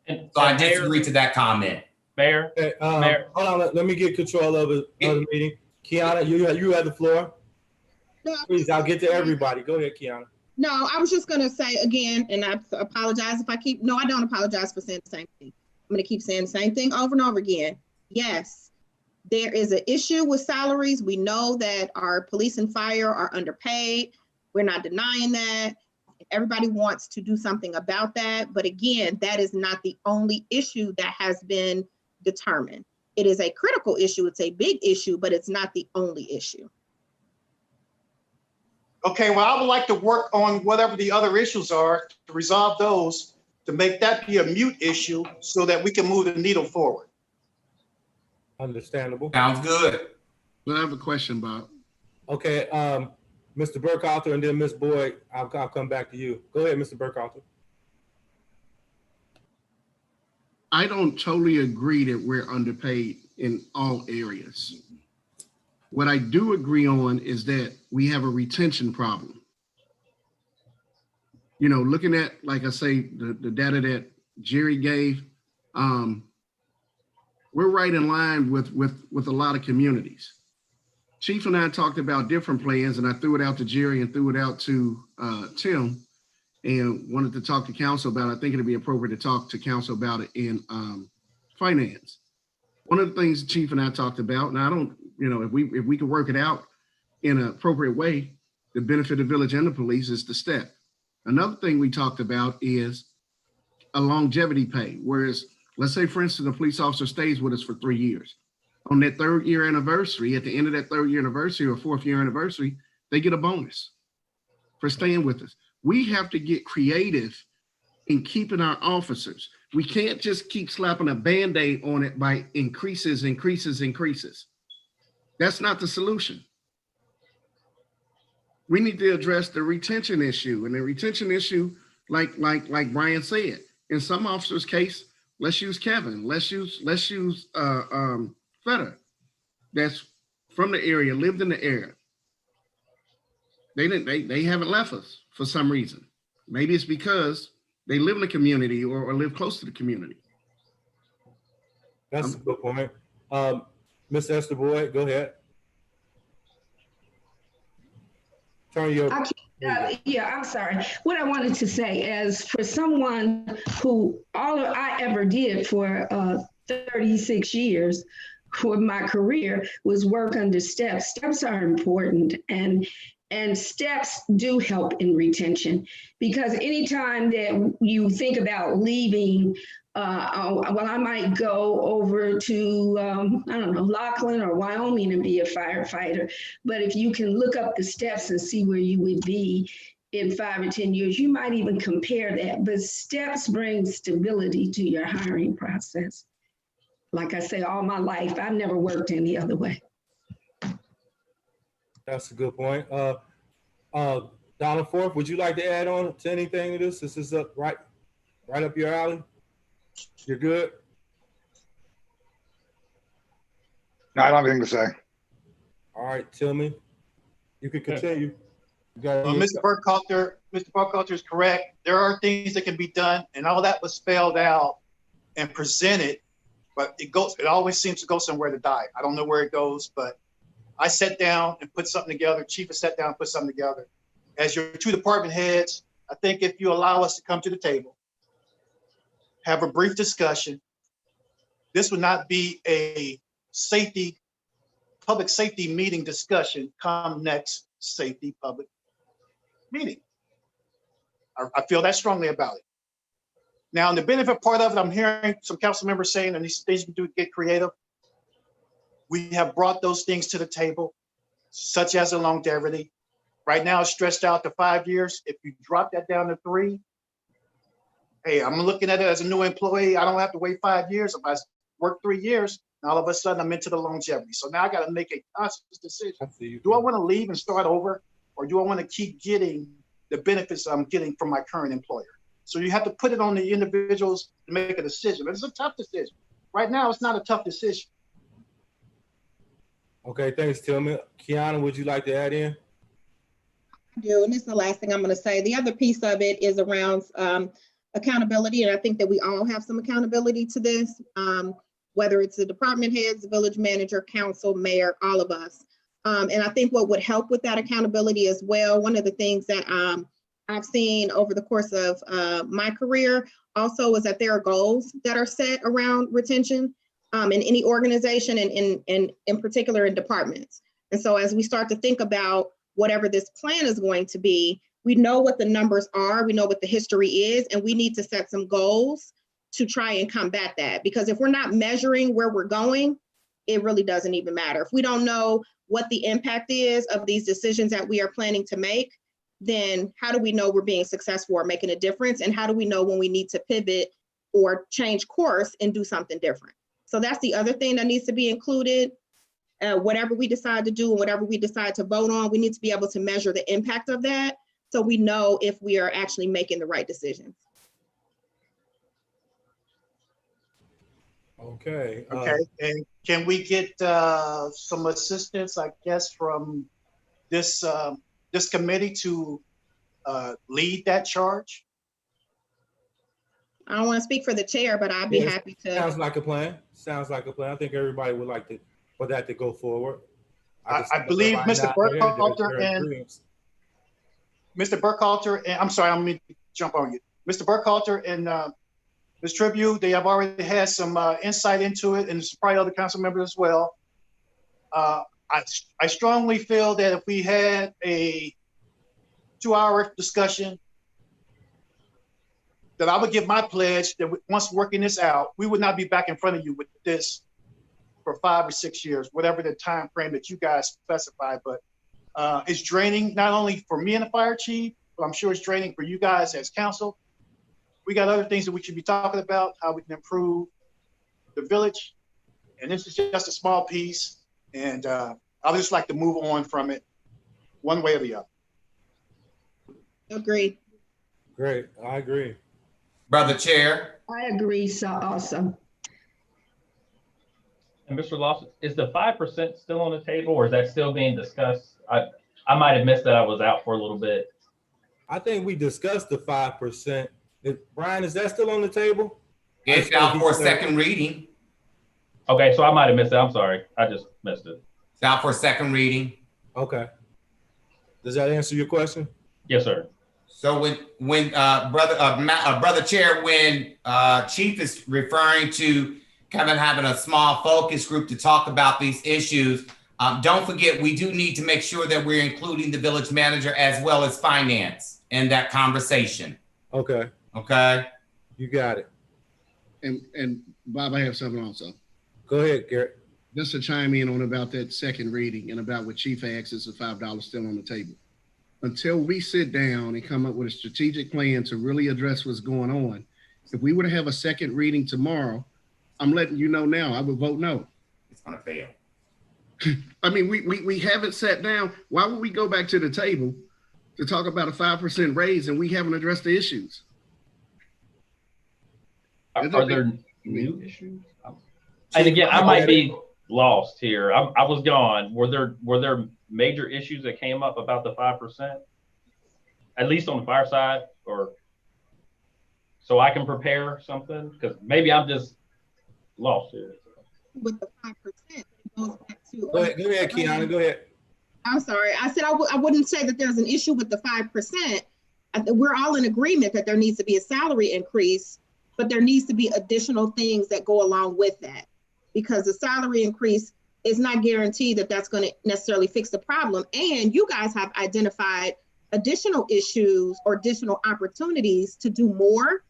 And So I Mayor- disagree to that comment. Mayor, Okay, Mayor. hold on, let me get control of the meeting. Kiana, you have the floor. No, Please, I'll get to everybody. Go ahead, Kiana. No, I was just gonna say again, and I apologize if I keep, no, I don't apologize for saying the same thing. I'm gonna keep saying the same thing over and over again. Yes, there is an issue with salaries. We know that our police and fire are underpaid. We're not denying that. Everybody wants to do something about that. But again, that is not the only issue that has been determined. It is a critical issue. It's a big issue, but it's not the only issue. Okay, well, I would like to work on whatever the other issues are to resolve those, to make that be a mute issue so that we can move the needle forward. Understandable. Sounds good. Well, I have a question, Bob. Okay, Mr. Burkhalter and then Ms. Boyd, I'll come back to you. Go ahead, Mr. Burkhalter. I don't totally agree that we're underpaid in all areas. What I do agree on is that we have a retention problem. You know, looking at, like I say, the data that Jerry gave, we're right in line with a lot of communities. Chief and I talked about different plans, and I threw it out to Jerry and threw it out to Tim, and wanted to talk to council about it. I think it'd be appropriate to talk to council about it in finance. One of the things the Chief and I talked about, and I don't, you know, if we could work it out in an appropriate way, the benefit of the village and the police is the step. Another thing we talked about is a longevity pay, whereas let's say, for instance, a police officer stays with us for 3 years. On that 3rd year anniversary, at the end of that 3rd year anniversary or 4th year anniversary, they get a bonus for staying with us. We have to get creative in keeping our officers. We can't just keep slapping a Band-Aid on it by increases. That's not the solution. We need to address the retention issue, and the retention issue, like Brian said, in some officers' case, let's use Kevin, let's use Feder, that's from the area, lived in the area. They haven't left us for some reason. Maybe it's because they live in the community or live close to the community. That's a good point. Ms. Esther Boyd, go ahead. Turn your. Yeah, I'm sorry. What I wanted to say is, for someone who all I ever did for 36 years for my career was work under steps. Steps are important, and steps do help in retention, because anytime that you think about leaving, well, I might go over to, I don't know, Laughlin or Wyoming and be a firefighter. But if you can look up the steps and see where you would be in 5 or 10 years, you might even compare that. But steps bring stability to your hiring process. Like I say, all my life, I've never worked any other way. That's a good point. Donald Forth, would you like to add on to anything to this? This is right up your alley. You're good? No, I don't have anything to say. All right, Tillman, you can continue. You got Mr. Burkhalter is correct. There are things that can be done, and all that was spelled out and presented, but it always seems to go somewhere to die. I don't know where it goes, but I sat down and put something together. Chief has sat down and put something together. As your 2 department heads, I think if you allow us to come to the table, have a brief discussion, this would not be a public safety meeting discussion come next safety public meeting. I feel that strongly about it. Now, in the benefit part of it, I'm hearing some council members saying, and these things we do get creative. We have brought those things to the table, such as a longevity. Right now, it's stretched out to 5 years. If you drop that down to 3, hey, I'm looking at it as a new employee. I don't have to wait 5 years. If I work 3 years, and all of a sudden I'm into the longevity. So now I got to make a conscious decision. Do I want to leave and start over, or do I want to keep getting the benefits I'm getting from my current employer? So you have to put it on the individuals to make a decision. It's a tough decision. Right now, it's not a tough decision. Okay, thanks, Tillman. Kiana, would you like to add in? I do, and this is the last thing I'm going to say. The other piece of it is around accountability, and I think that we all have some accountability to this, whether it's the department heads, the village manager, council, mayor, all of us. And I think what would help with that accountability as well, one of the things that I've seen over the course of my career also is that there are goals that are set around retention in any organization and in particular in departments. And so as we start to think about whatever this plan is going to be, we know what the numbers are, we know what the history is, and we need to set some goals to try and combat that. Because if we're not measuring where we're going, it really doesn't even matter. If we don't know what the impact is of these decisions that we are planning to make, then how do we know we're being successful or making a difference? And how do we know when we need to pivot or change course and do something different? So that's the other thing that needs to be included. Whatever we decide to do and whatever we decide to vote on, we need to be able to measure the impact of that so we know if we are actually making the right decisions. Okay. Okay, and can we get some assistance, I guess, from this this committee to lead that charge? I don't want to speak for the chair, but I'd be happy to. Sounds like a plan. Sounds like a plan. I think everybody would like to for that to go forward. I believe Mr. Burkhalter and Mr. Burkhalter, and I'm sorry, I'm going to jump on you. Mr. Burkhalter and Ms. Tribute, they have already had some insight into it, and probably other council members as well. I strongly feel that if we had a 2-hour discussion, that I would give my pledge that once working this out, we would not be back in front of you with this for 5 or 6 years, whatever the time frame that you guys specify. But it's draining not only for me and the fire chief, but I'm sure it's draining for you guys as council. We got other things that we should be talking about, how we can improve the village. And this is just a small piece. And I would just like to move on from it one way or the other. Agreed. Great, I agree. Brother Chair. I agree, so also. And Mr. Lawson, is the 5% still on the table, or is that still being discussed? I might have missed that. I was out for a little bit. I think we discussed the 5%. Brian, is that still on the table? It's out for a second reading. Okay, so I might have missed it. I'm sorry. I just missed it. It's out for a second reading. Okay. Does that answer your question? Yes, sir. So when brother Chair, when Chief is referring to kind of having a small focus group to talk about these issues, don't forget we do need to make sure that we're including the village manager as well as finance in that conversation. Okay. Okay. You got it. And Bob, I have something also. Go ahead, Garrett. Just to chime in on about that second reading and about what Chief asks is the $5 still on the table. Until we sit down and come up with a strategic plan to really address what's going on, if we were to have a second reading tomorrow, I'm letting you know now, I would vote no. It's gonna fail. I mean, we haven't sat down. Why would we go back to the table to talk about a 5% raise and we haven't addressed the issues? Are there new issues? And again, I might be lost here. I was gone. Were there major issues that came up about the 5%? At least on the fire side, or so I can prepare something? Because maybe I'm just lost here. With the 5%, it goes back to. Go ahead, Kiana. Go ahead. I'm sorry. I said I wouldn't say that there's an issue with the 5%. We're all in agreement that there needs to be a salary increase, but there needs to be additional things that go along with that, because the salary increase is not guaranteed that that's going to necessarily fix the problem. And you guys have identified additional issues or additional opportunities to do more.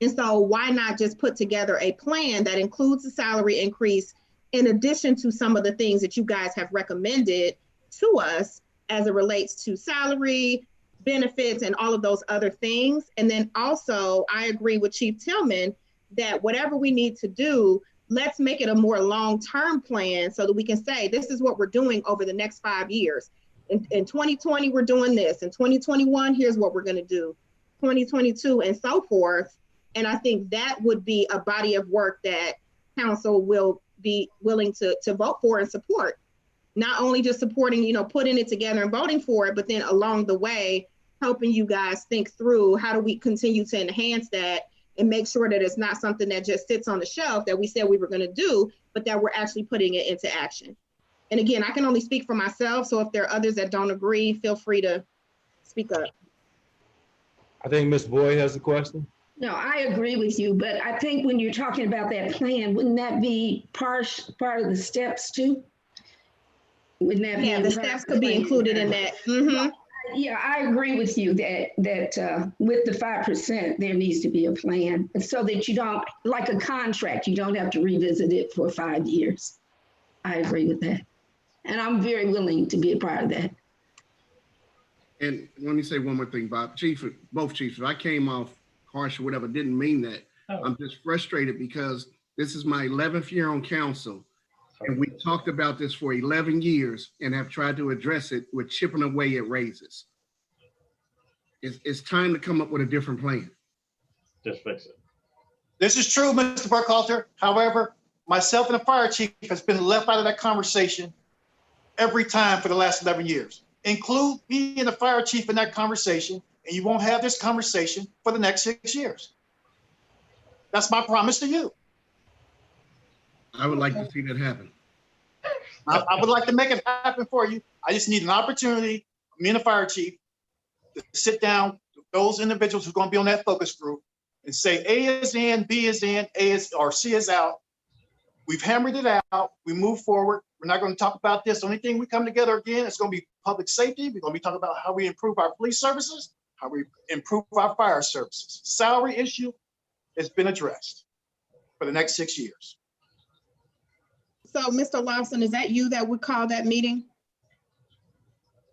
And so why not just put together a plan that includes the salary increase in addition to some of the things that you guys have recommended to us as it relates to salary, benefits, and all of those other things. And then also, I agree with Chief Tillman that whatever we need to do, let's make it a more long-term plan so that we can say, this is what we're doing over the next 5 years. In 2020, we're doing this. In 2021, here's what we're going to do. 2022 and so forth. And I think that would be a body of work that council will be willing to vote for and support. Not only just supporting, putting it together and voting for it, but then along the way, helping you guys think through how do we continue to enhance that and make sure that it's not something that just sits on the shelf that we said we were going to do, but that we're actually putting it into action. And again, I can only speak for myself. So if there are others that don't agree, feel free to speak up. I think Ms. Boyd has a question. No, I agree with you, but I think when you're talking about that plan, wouldn't that be part of the steps too? Wouldn't that be? Yeah, the steps could be included in that. Mm-hmm. Yeah, I agree with you that with the 5%, there needs to be a plan so that you don't, like a contract, you don't have to revisit it for 5 years. I agree with that. And I'm very willing to be a part of that. And let me say one more thing, Bob. Both chiefs, if I came off harsh or whatever, didn't mean that. Oh. I'm just frustrated because this is my 11th year on council. And we talked about this for 11 years and have tried to address it with chipping away at raises. It's time to come up with a different plan. Just fix it. This is true, Mr. Burkhalter. However, myself and the fire chief has been left out of that conversation every time for the last 11 years. Include me and the fire chief in that conversation, and you won't have this conversation for the next 6 years. That's my promise to you. I would like to see that happen. I would like to make it happen for you. I just need an opportunity, me and the fire chief, to sit down with those individuals who are going to be on that focus group and say A is in, B is in, or C is out. We've hammered it out. We move forward. We're not going to talk about this. The only thing we come together again, it's going to be public safety. We're going to be talking about how we improve our police services, how we improve our fire services. Salary issue has been addressed for the next 6 years. So, Mr. Lawson, is that you that would call that meeting?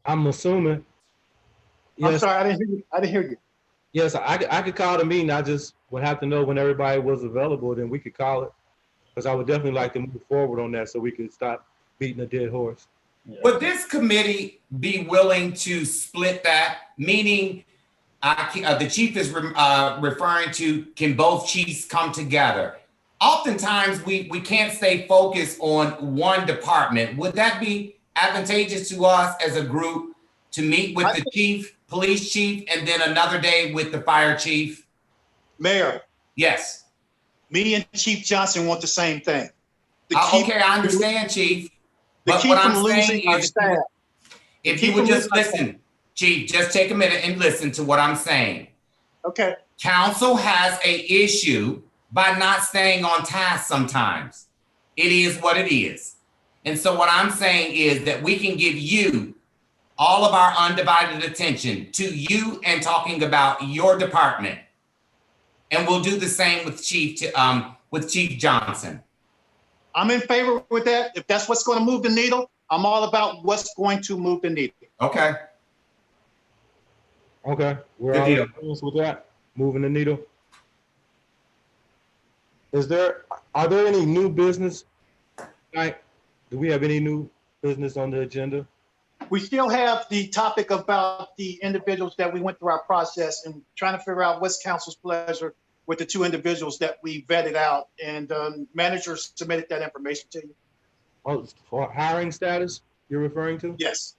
I'm assuming. I'm Yes, sorry, I didn't hear you. yes, I could call the meeting. I just would have to know when everybody was available, then we could call it. Because I would definitely like to move forward on that so we could stop beating a dead horse. Would this committee be willing to split that? Meaning, the chief is referring to, can both chiefs come together? Oftentimes, we can't stay focused on one department. Would that be advantageous to us as a group to meet with the chief, police chief, and then another day with the fire chief? Mayor. Yes. Me and Chief Johnson want the same thing. Okay, I understand, Chief. But what I'm saying is, if you would just listen, Chief, just take a minute and listen to what I'm saying. Okay. Council has an issue by not staying on task sometimes. It is what it is. And so what I'm saying is that we can give you all of our undivided attention to you and talking about your department. And we'll do the same with Chief Johnson. I'm in favor with that. If that's what's going to move the needle, I'm all about what's going to move the needle. Okay. Okay, we're all in agreement with that, moving the needle. Are there any new business? Do we have any new business on the agenda? We still have the topic about the individuals that we went through our process and trying to figure out what's council's pleasure with the 2 individuals that we vetted out, and managers submitted that information to you. Oh, for hiring status you're referring to? Yes.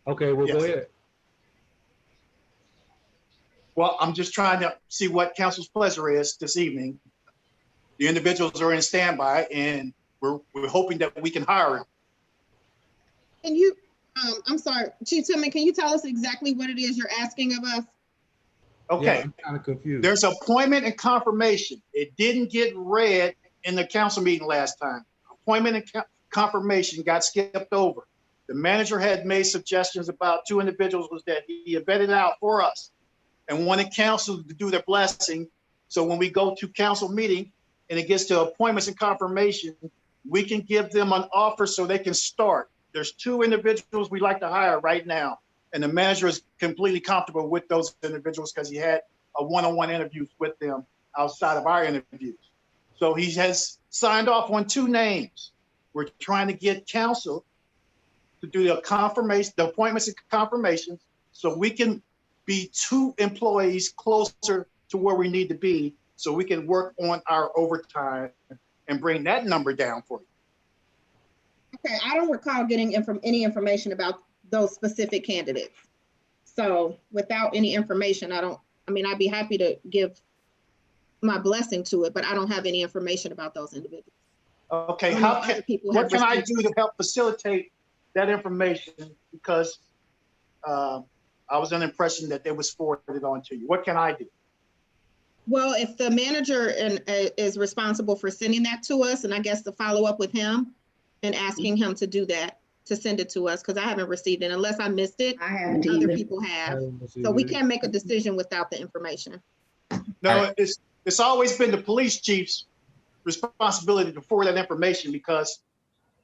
Okay, well, Yes. go ahead. Well, I'm just trying to see what council's pleasure is this evening. The individuals are in standby, and we're hoping that we can hire them. Can you, I'm sorry, Chief Tillman, can you tell us exactly what it is you're asking of us? Okay. Yeah, I'm kind of confused. There's appointment and confirmation. It didn't get read in the council meeting last time. Appointment and confirmation got skipped over. The manager had made suggestions about 2 individuals that he had vetted out for us and wanted council to do their blessing. So when we go to council meeting and it gets to appointments and confirmation, we can give them an offer so they can start. There's 2 individuals we'd like to hire right now. And the manager is completely comfortable with those individuals because he had a one-on-one interviews with them outside of our interviews. So he has signed off on 2 names. We're trying to get council to do the confirmation, the appointments and confirmations, so we can be 2 employees closer to where we need to be, so we can work on our overtime and bring that number down for you. Okay, I don't recall getting any information about those specific candidates. So without any information, I mean, I'd be happy to give my blessing to it, but I don't have any information about those individuals. Okay, I don't know if other people what have can I received- do to help facilitate that information? Because I was under the impression that it was forwarded on to you. What can I do? Well, if the manager is responsible for sending that to us, and I guess to follow up with him and asking him to do that, to send it to us, because I haven't received it unless I missed it. I haven't Other either. people have. So we can't make a decision without the information. No, it's always been the police chief's responsibility to forward that information because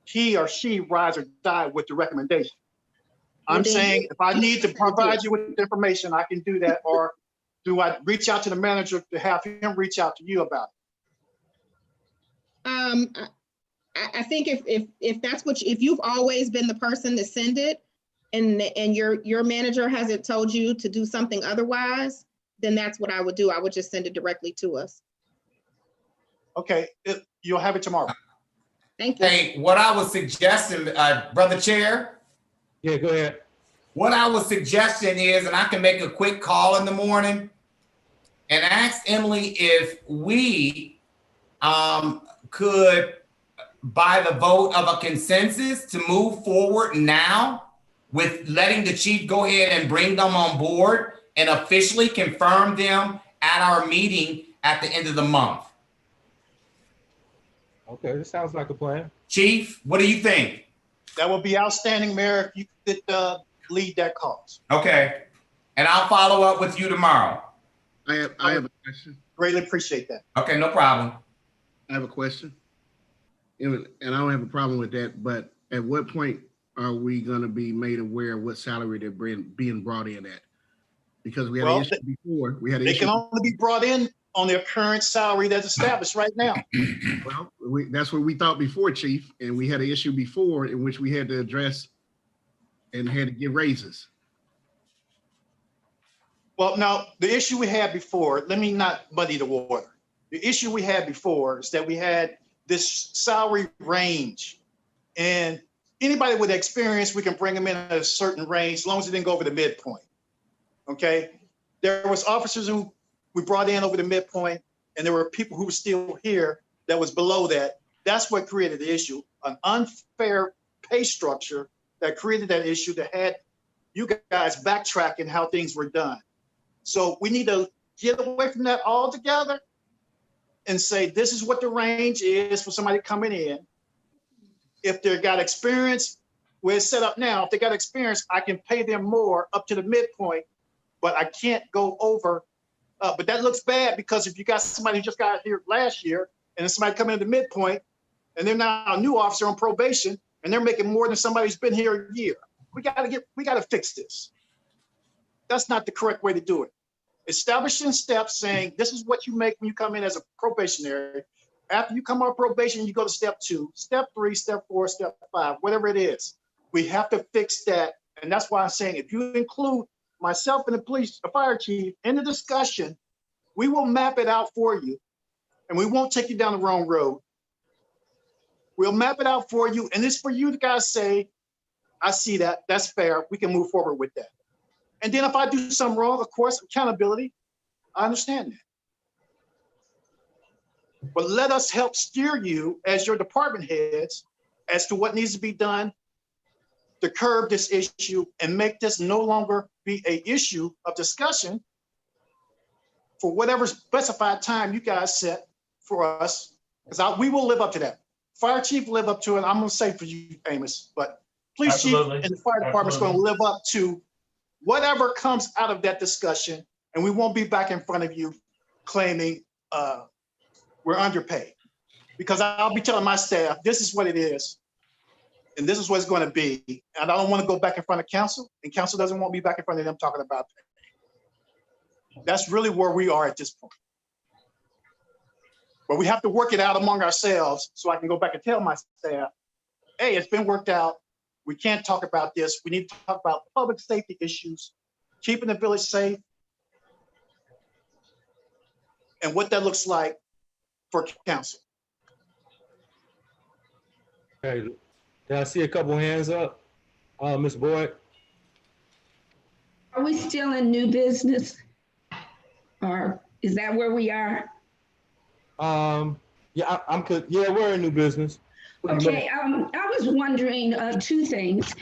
he or she rides or die with the recommendation. I'm Well, then saying if I need to send it to provide us. you with the information, I can do that. Or do I reach out to the manager to have him reach out to you about it? I think if that's what if you've always been the person to send it, and your manager hasn't told you to do something otherwise, then that's what I would do. I would just send it directly to us. Okay, you'll have it tomorrow. Thank you. Hey, what I was suggesting, Brother Chair, Yeah, go ahead. what I was suggesting is, and I can make a quick call in the morning and ask Emily if we could, by the vote of a consensus, to move forward now with letting the chief go ahead and bring them on board and officially confirm them at our meeting at the end of the month. Okay, this sounds like a plan. Chief, what do you think? That would be outstanding, Mayor, if you could lead that cause. Okay, and I'll follow up with you tomorrow. I have a question. Greatly appreciate that. Okay, no problem. I have a question. And I don't have a problem with that, but at what point are we gonna be made aware of what salary they're being brought in at? Because we had an issue before. They can only be brought in on their current salary that's established right now. Well, that's what we thought before, Chief, and we had an issue before in which we had to address and had to give raises. Well, now, the issue we had before, let me not muddy the water. The issue we had before is that we had this salary range, and anybody with experience, we can bring them in at a certain range, as long as it didn't go over the midpoint, okay? There was officers who we brought in over the midpoint, and there were people who were still here that was below that. That's what created the issue, an unfair pay structure that created that issue that had you guys backtracking how things were done. So we need to get away from that altogether and say, this is what the range is for somebody coming in. If they got experience, where it's set up now, if they got experience, I can pay them more up to the midpoint, but I can't go over. But that looks bad because if you got somebody who just got here last year and then somebody coming in the midpoint and they're now a new officer on probation and they're making more than somebody who's been here a year, we got to fix this. That's not the correct way to do it. Establishing steps saying this is what you make when you come in as a probationary. After you come on probation, you go to step 2, step 3, step 4, step 5, whatever it is. We have to fix that. And that's why I'm saying if you include myself and the fire chief in the discussion, we will map it out for you and we won't take you down the wrong road. We'll map it out for you. And it's for you to guys say, I see that, that's fair. We can move forward with that. And then if I do something wrong, of course, accountability, I understand that. But let us help steer you as your department heads as to what needs to be done to curb this issue and make this no longer be an issue of discussion for whatever specified time you guys set for us, because we will live up to that. Fire chief live up to it. I'm gonna say for you, Amos, but police chief and the fire department's gonna live up to whatever comes out of that discussion, and we won't be back in front of you claiming we're underpaid. Because I'll be telling my staff, this is what it is, and this is what it's going to be. And I don't want to go back in front of council, and council doesn't want me back in front of them talking about that. That's really where we are at this point. But we have to work it out among ourselves so I can go back and tell my staff, hey, it's been worked out. We can't talk about this. We need to talk about public safety issues, keeping the village safe, and what that looks like for council. Okay, did I see a couple hands up? Ms. Boyd? Are we still in new business? Or is that where we are? Yeah, I'm good. Yeah, we're in new business. Okay, I was wondering two things.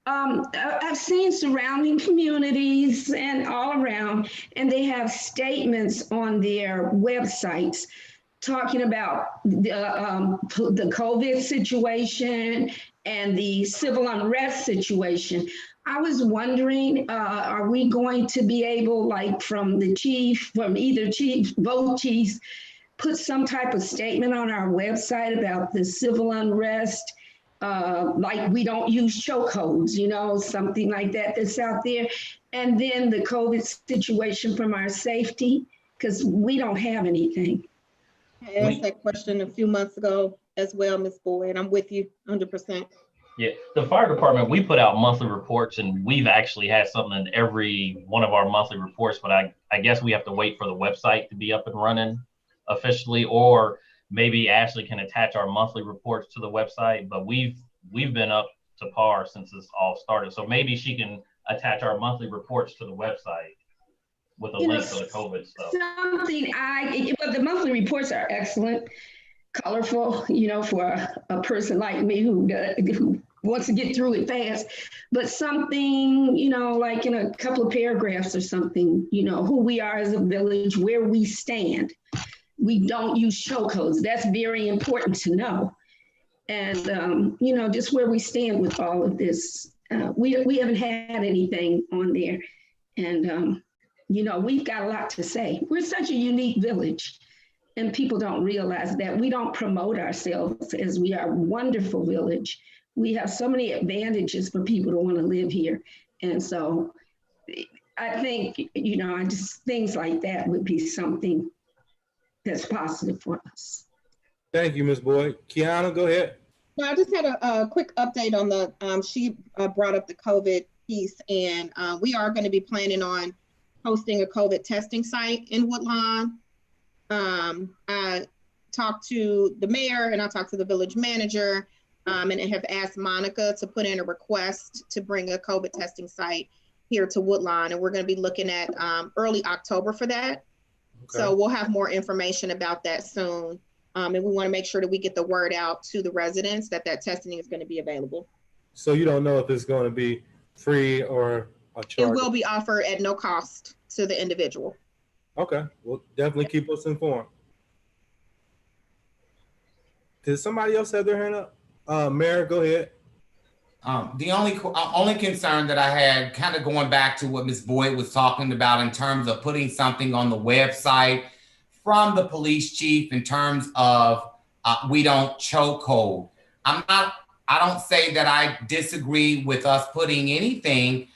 I've seen surrounding communities and all around, and they have statements on their websites talking about the COVID situation and the civil unrest situation. I was wondering, are we going to be able, like from the chief, from either chief, both chiefs, put some type of statement on our website about the civil unrest, like we don't use chokeholds, you know, something like that that's out there. And then the COVID situation from our safety, because we don't have anything. I asked that question a few months ago as well, Ms. Boyd. I'm with you 100%. Yeah, the fire department, we put out monthly reports, and we've actually had something in every one of our monthly reports, but I guess we have to wait for the website to be up and running officially, or maybe Ashley can attach our monthly reports to the website, but we've been up to par since this all started. So maybe she can attach our monthly reports to the website with a link to the COVID stuff. Well, the monthly reports are excellent, colorful, you know, for a person like me who wants to get through it fast, but something, you know, like in a couple of paragraphs or something, you know, who we are as a village, where we stand. We don't use chokeholds. That's very important to know. And, you know, just where we stand with all of this. We haven't had anything on there. And, you know, we've got a lot to say. We're such a unique village, and people don't realize that. We don't promote ourselves as we are a wonderful village. We have so many advantages for people to want to live here. And so I think, you know, things like that would be something that's positive for us. Thank you, Ms. Boyd. Kiana, go ahead. No, I just had a quick update on the, she brought up the COVID piece, and we are going to be planning on hosting a COVID testing site in Woodlawn. I talked to the mayor and I talked to the village manager, and have asked Monica to put in a request to bring a COVID testing site here to Woodlawn. And we're going to be looking at early October for that. Okay. So we'll have more information about that soon. And we want to make sure that we get the word out to the residents that testing is going to be available. So you don't know if it's going to be free or a charge? It will be offered at no cost to the individual. Okay, well, definitely keep us informed. Did somebody else have their hand up? Mayor, go ahead. The only concern that I had, kind of going back to what Ms. Boyd was talking about in terms of putting something on the website from the police chief in terms of we don't chokehold. I don't say that I disagree with us putting anything.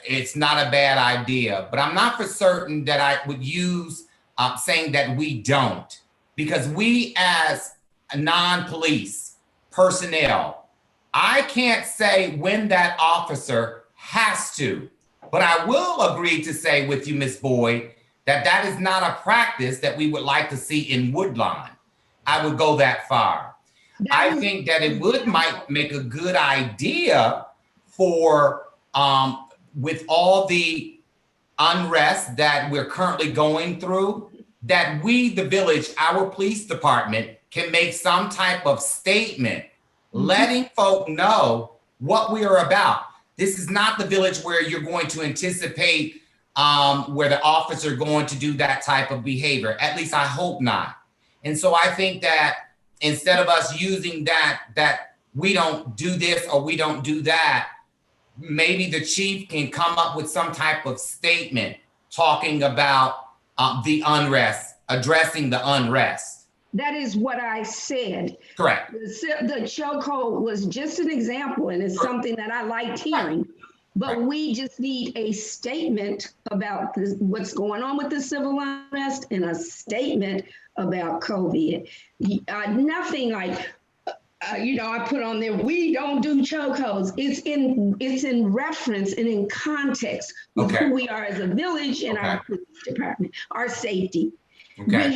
It's not a bad idea, but I'm not for certain that I would use saying that we don't, because we as non-police personnel, I can't say when that officer has to, but I will agree to say with you, Ms. Boyd, that is not a practice that we would like to see in Woodlawn. I would go that far. I think that it might make a good idea for, with all the unrest that we're currently going through, that we, the village, our police department, can make some type of statement letting folk know what we are about. This is not the village where you're going to anticipate where the officer going to do that type of behavior. At least I hope not. And so I think that instead of us using that we don't do this or we don't do that, maybe the chief can come up with some type of statement talking about the unrest, addressing the unrest. That is what I said. Correct. The chokehold was just an example, and it's something that I liked hearing. But we just need a statement about what's going on with the civil unrest and a statement about COVID. Nothing like, I put on there, we don't do chokeholds. It's in reference and in context with who we are as a village and our police department, our safety. Okay.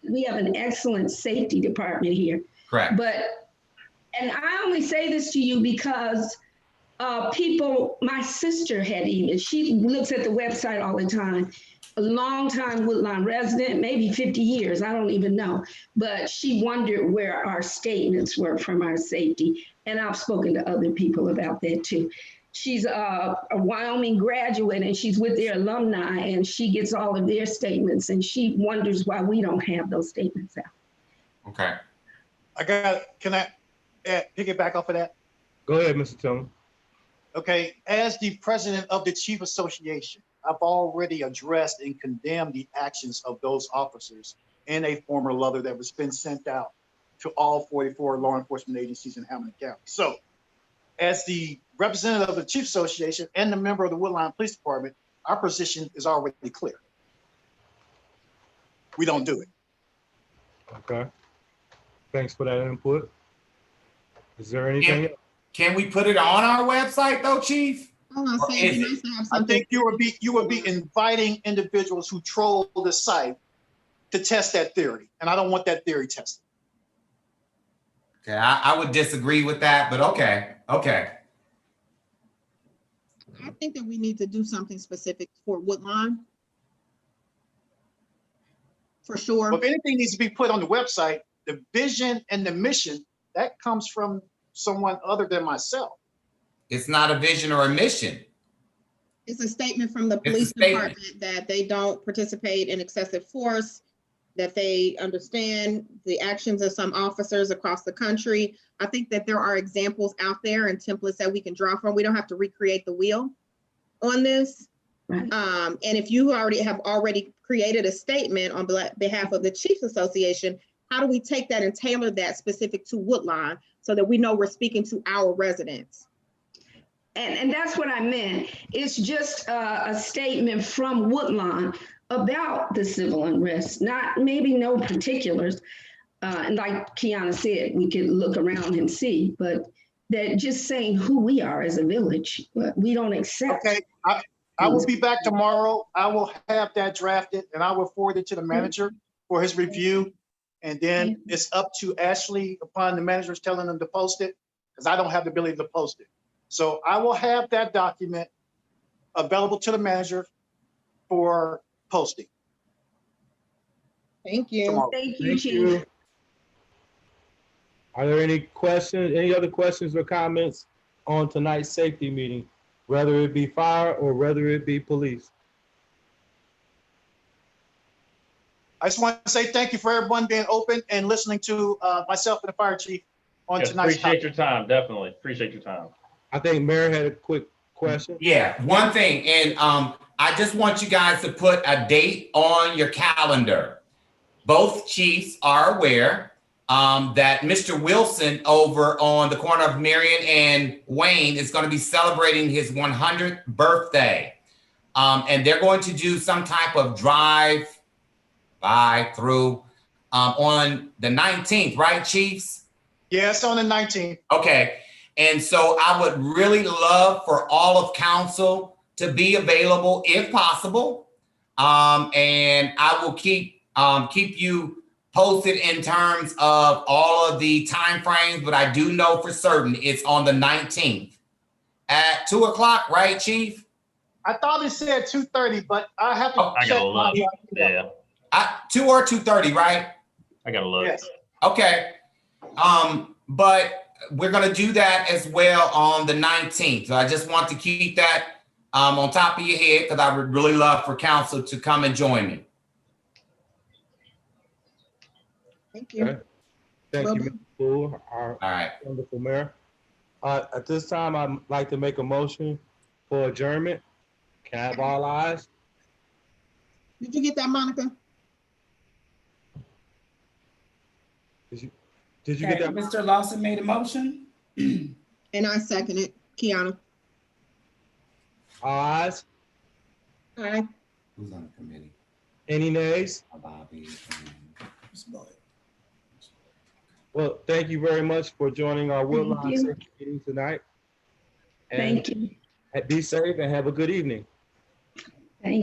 We have an excellent safety department here. Correct. And I only say this to you because people, my sister had even, she looks at the website all the time, a long time Woodlawn resident, maybe 50 years, I don't even know. But she wondered where our statements were from our safety. And I've spoken to other people about that too. She's a Wyoming graduate and she's with their alumni and she gets all of their statements and she wonders why we don't have those statements out. Okay. Can I piggyback off of that? Go ahead, Mr. Tillman. Okay, as the president of the Chief Association, I've already addressed and condemned the actions of those officers in a former letter that was been sent out to all 44 law enforcement agencies in Hamilton County. So as the representative of the Chief Association and the member of the Woodlawn Police Department, our position is already clear. We don't do it. Okay. Thanks for that input. Is there anything else? Can we put it on our website though, Chief? Hold on, say it'd be nice to have I something. think you would be inviting individuals who troll the site to test that theory, and I don't want that theory tested. Okay, I would disagree with that, but okay. I think that we need to do something specific for Woodlawn. For sure. Well, if anything needs to be put on the website, the vision and the mission, that comes from someone other than myself. It's not a vision or a mission. It's a statement from the It's a police statement. department that they don't participate in excessive force, that they understand the actions of some officers across the country. I think that there are examples out there and templates that we can draw from. We don't have to recreate the wheel on this. Right. And if you have already created a statement on behalf of the Chiefs Association, how do we take that and tailor that specific to Woodlawn so that we know we're speaking to our residents? And that's what I meant. It's just a statement from Woodlawn about the civil unrest, not maybe no particulars. And like Kiana said, we could look around and see, but that just saying who we are as a village, we don't accept. Okay, I will be back tomorrow. I will have that drafted and I will forward it to the manager for his review. And then it's up to Ashley upon the managers telling them to post it, because I don't have the ability to post it. So I will have that document available to the manager for posting. Thank you. tomorrow. Thank you, Thank Chief. you. Are there any questions, any other questions or comments on tonight's safety meeting, whether it be fire or whether it be police? I just want to say thank you for everyone being open and listening to myself and the fire chief on Yes, tonight's appreciate topic. your time, definitely. Appreciate your time. I think Mayor had a quick question. Yeah, one thing, and I just want you guys to put a date on your calendar. Both chiefs are aware that Mr. Wilson over on the corner of Marion and Wayne is going to be celebrating his 100th birthday. And they're going to do some type of drive-by-through on the 19th, right, chiefs? Yes, on the 19th. Okay. And so I would really love for all of council to be available if possible. And I will keep you posted in terms of all of the timeframes, but I do know for certain it's on the 19th at 2 o'clock, right, Chief? I thought it said 2:30, but I have to I check gotta my. look. Yeah, 2 or 2:30, right? I gotta look. Yes. Okay. But we're going to do that as well on the 19th. So I just want to keep that on top of your head, because I would really love for council to come and join me. Thank you. Okay. Thank you, Mr. Poole, our All right. wonderful mayor. At this time, I'd like to make a motion for adjournment. Can I have all ayes? Did you get that, Monica? Did you get that? Mr. Lawson made a motion. And I second it. Kiana. All ayes? Aye. Who's on the committee? Any nays? Bobby. Well, thank you very much for joining our Woodlawn you. safety meeting tonight. And Thank you. be safe and have a good evening.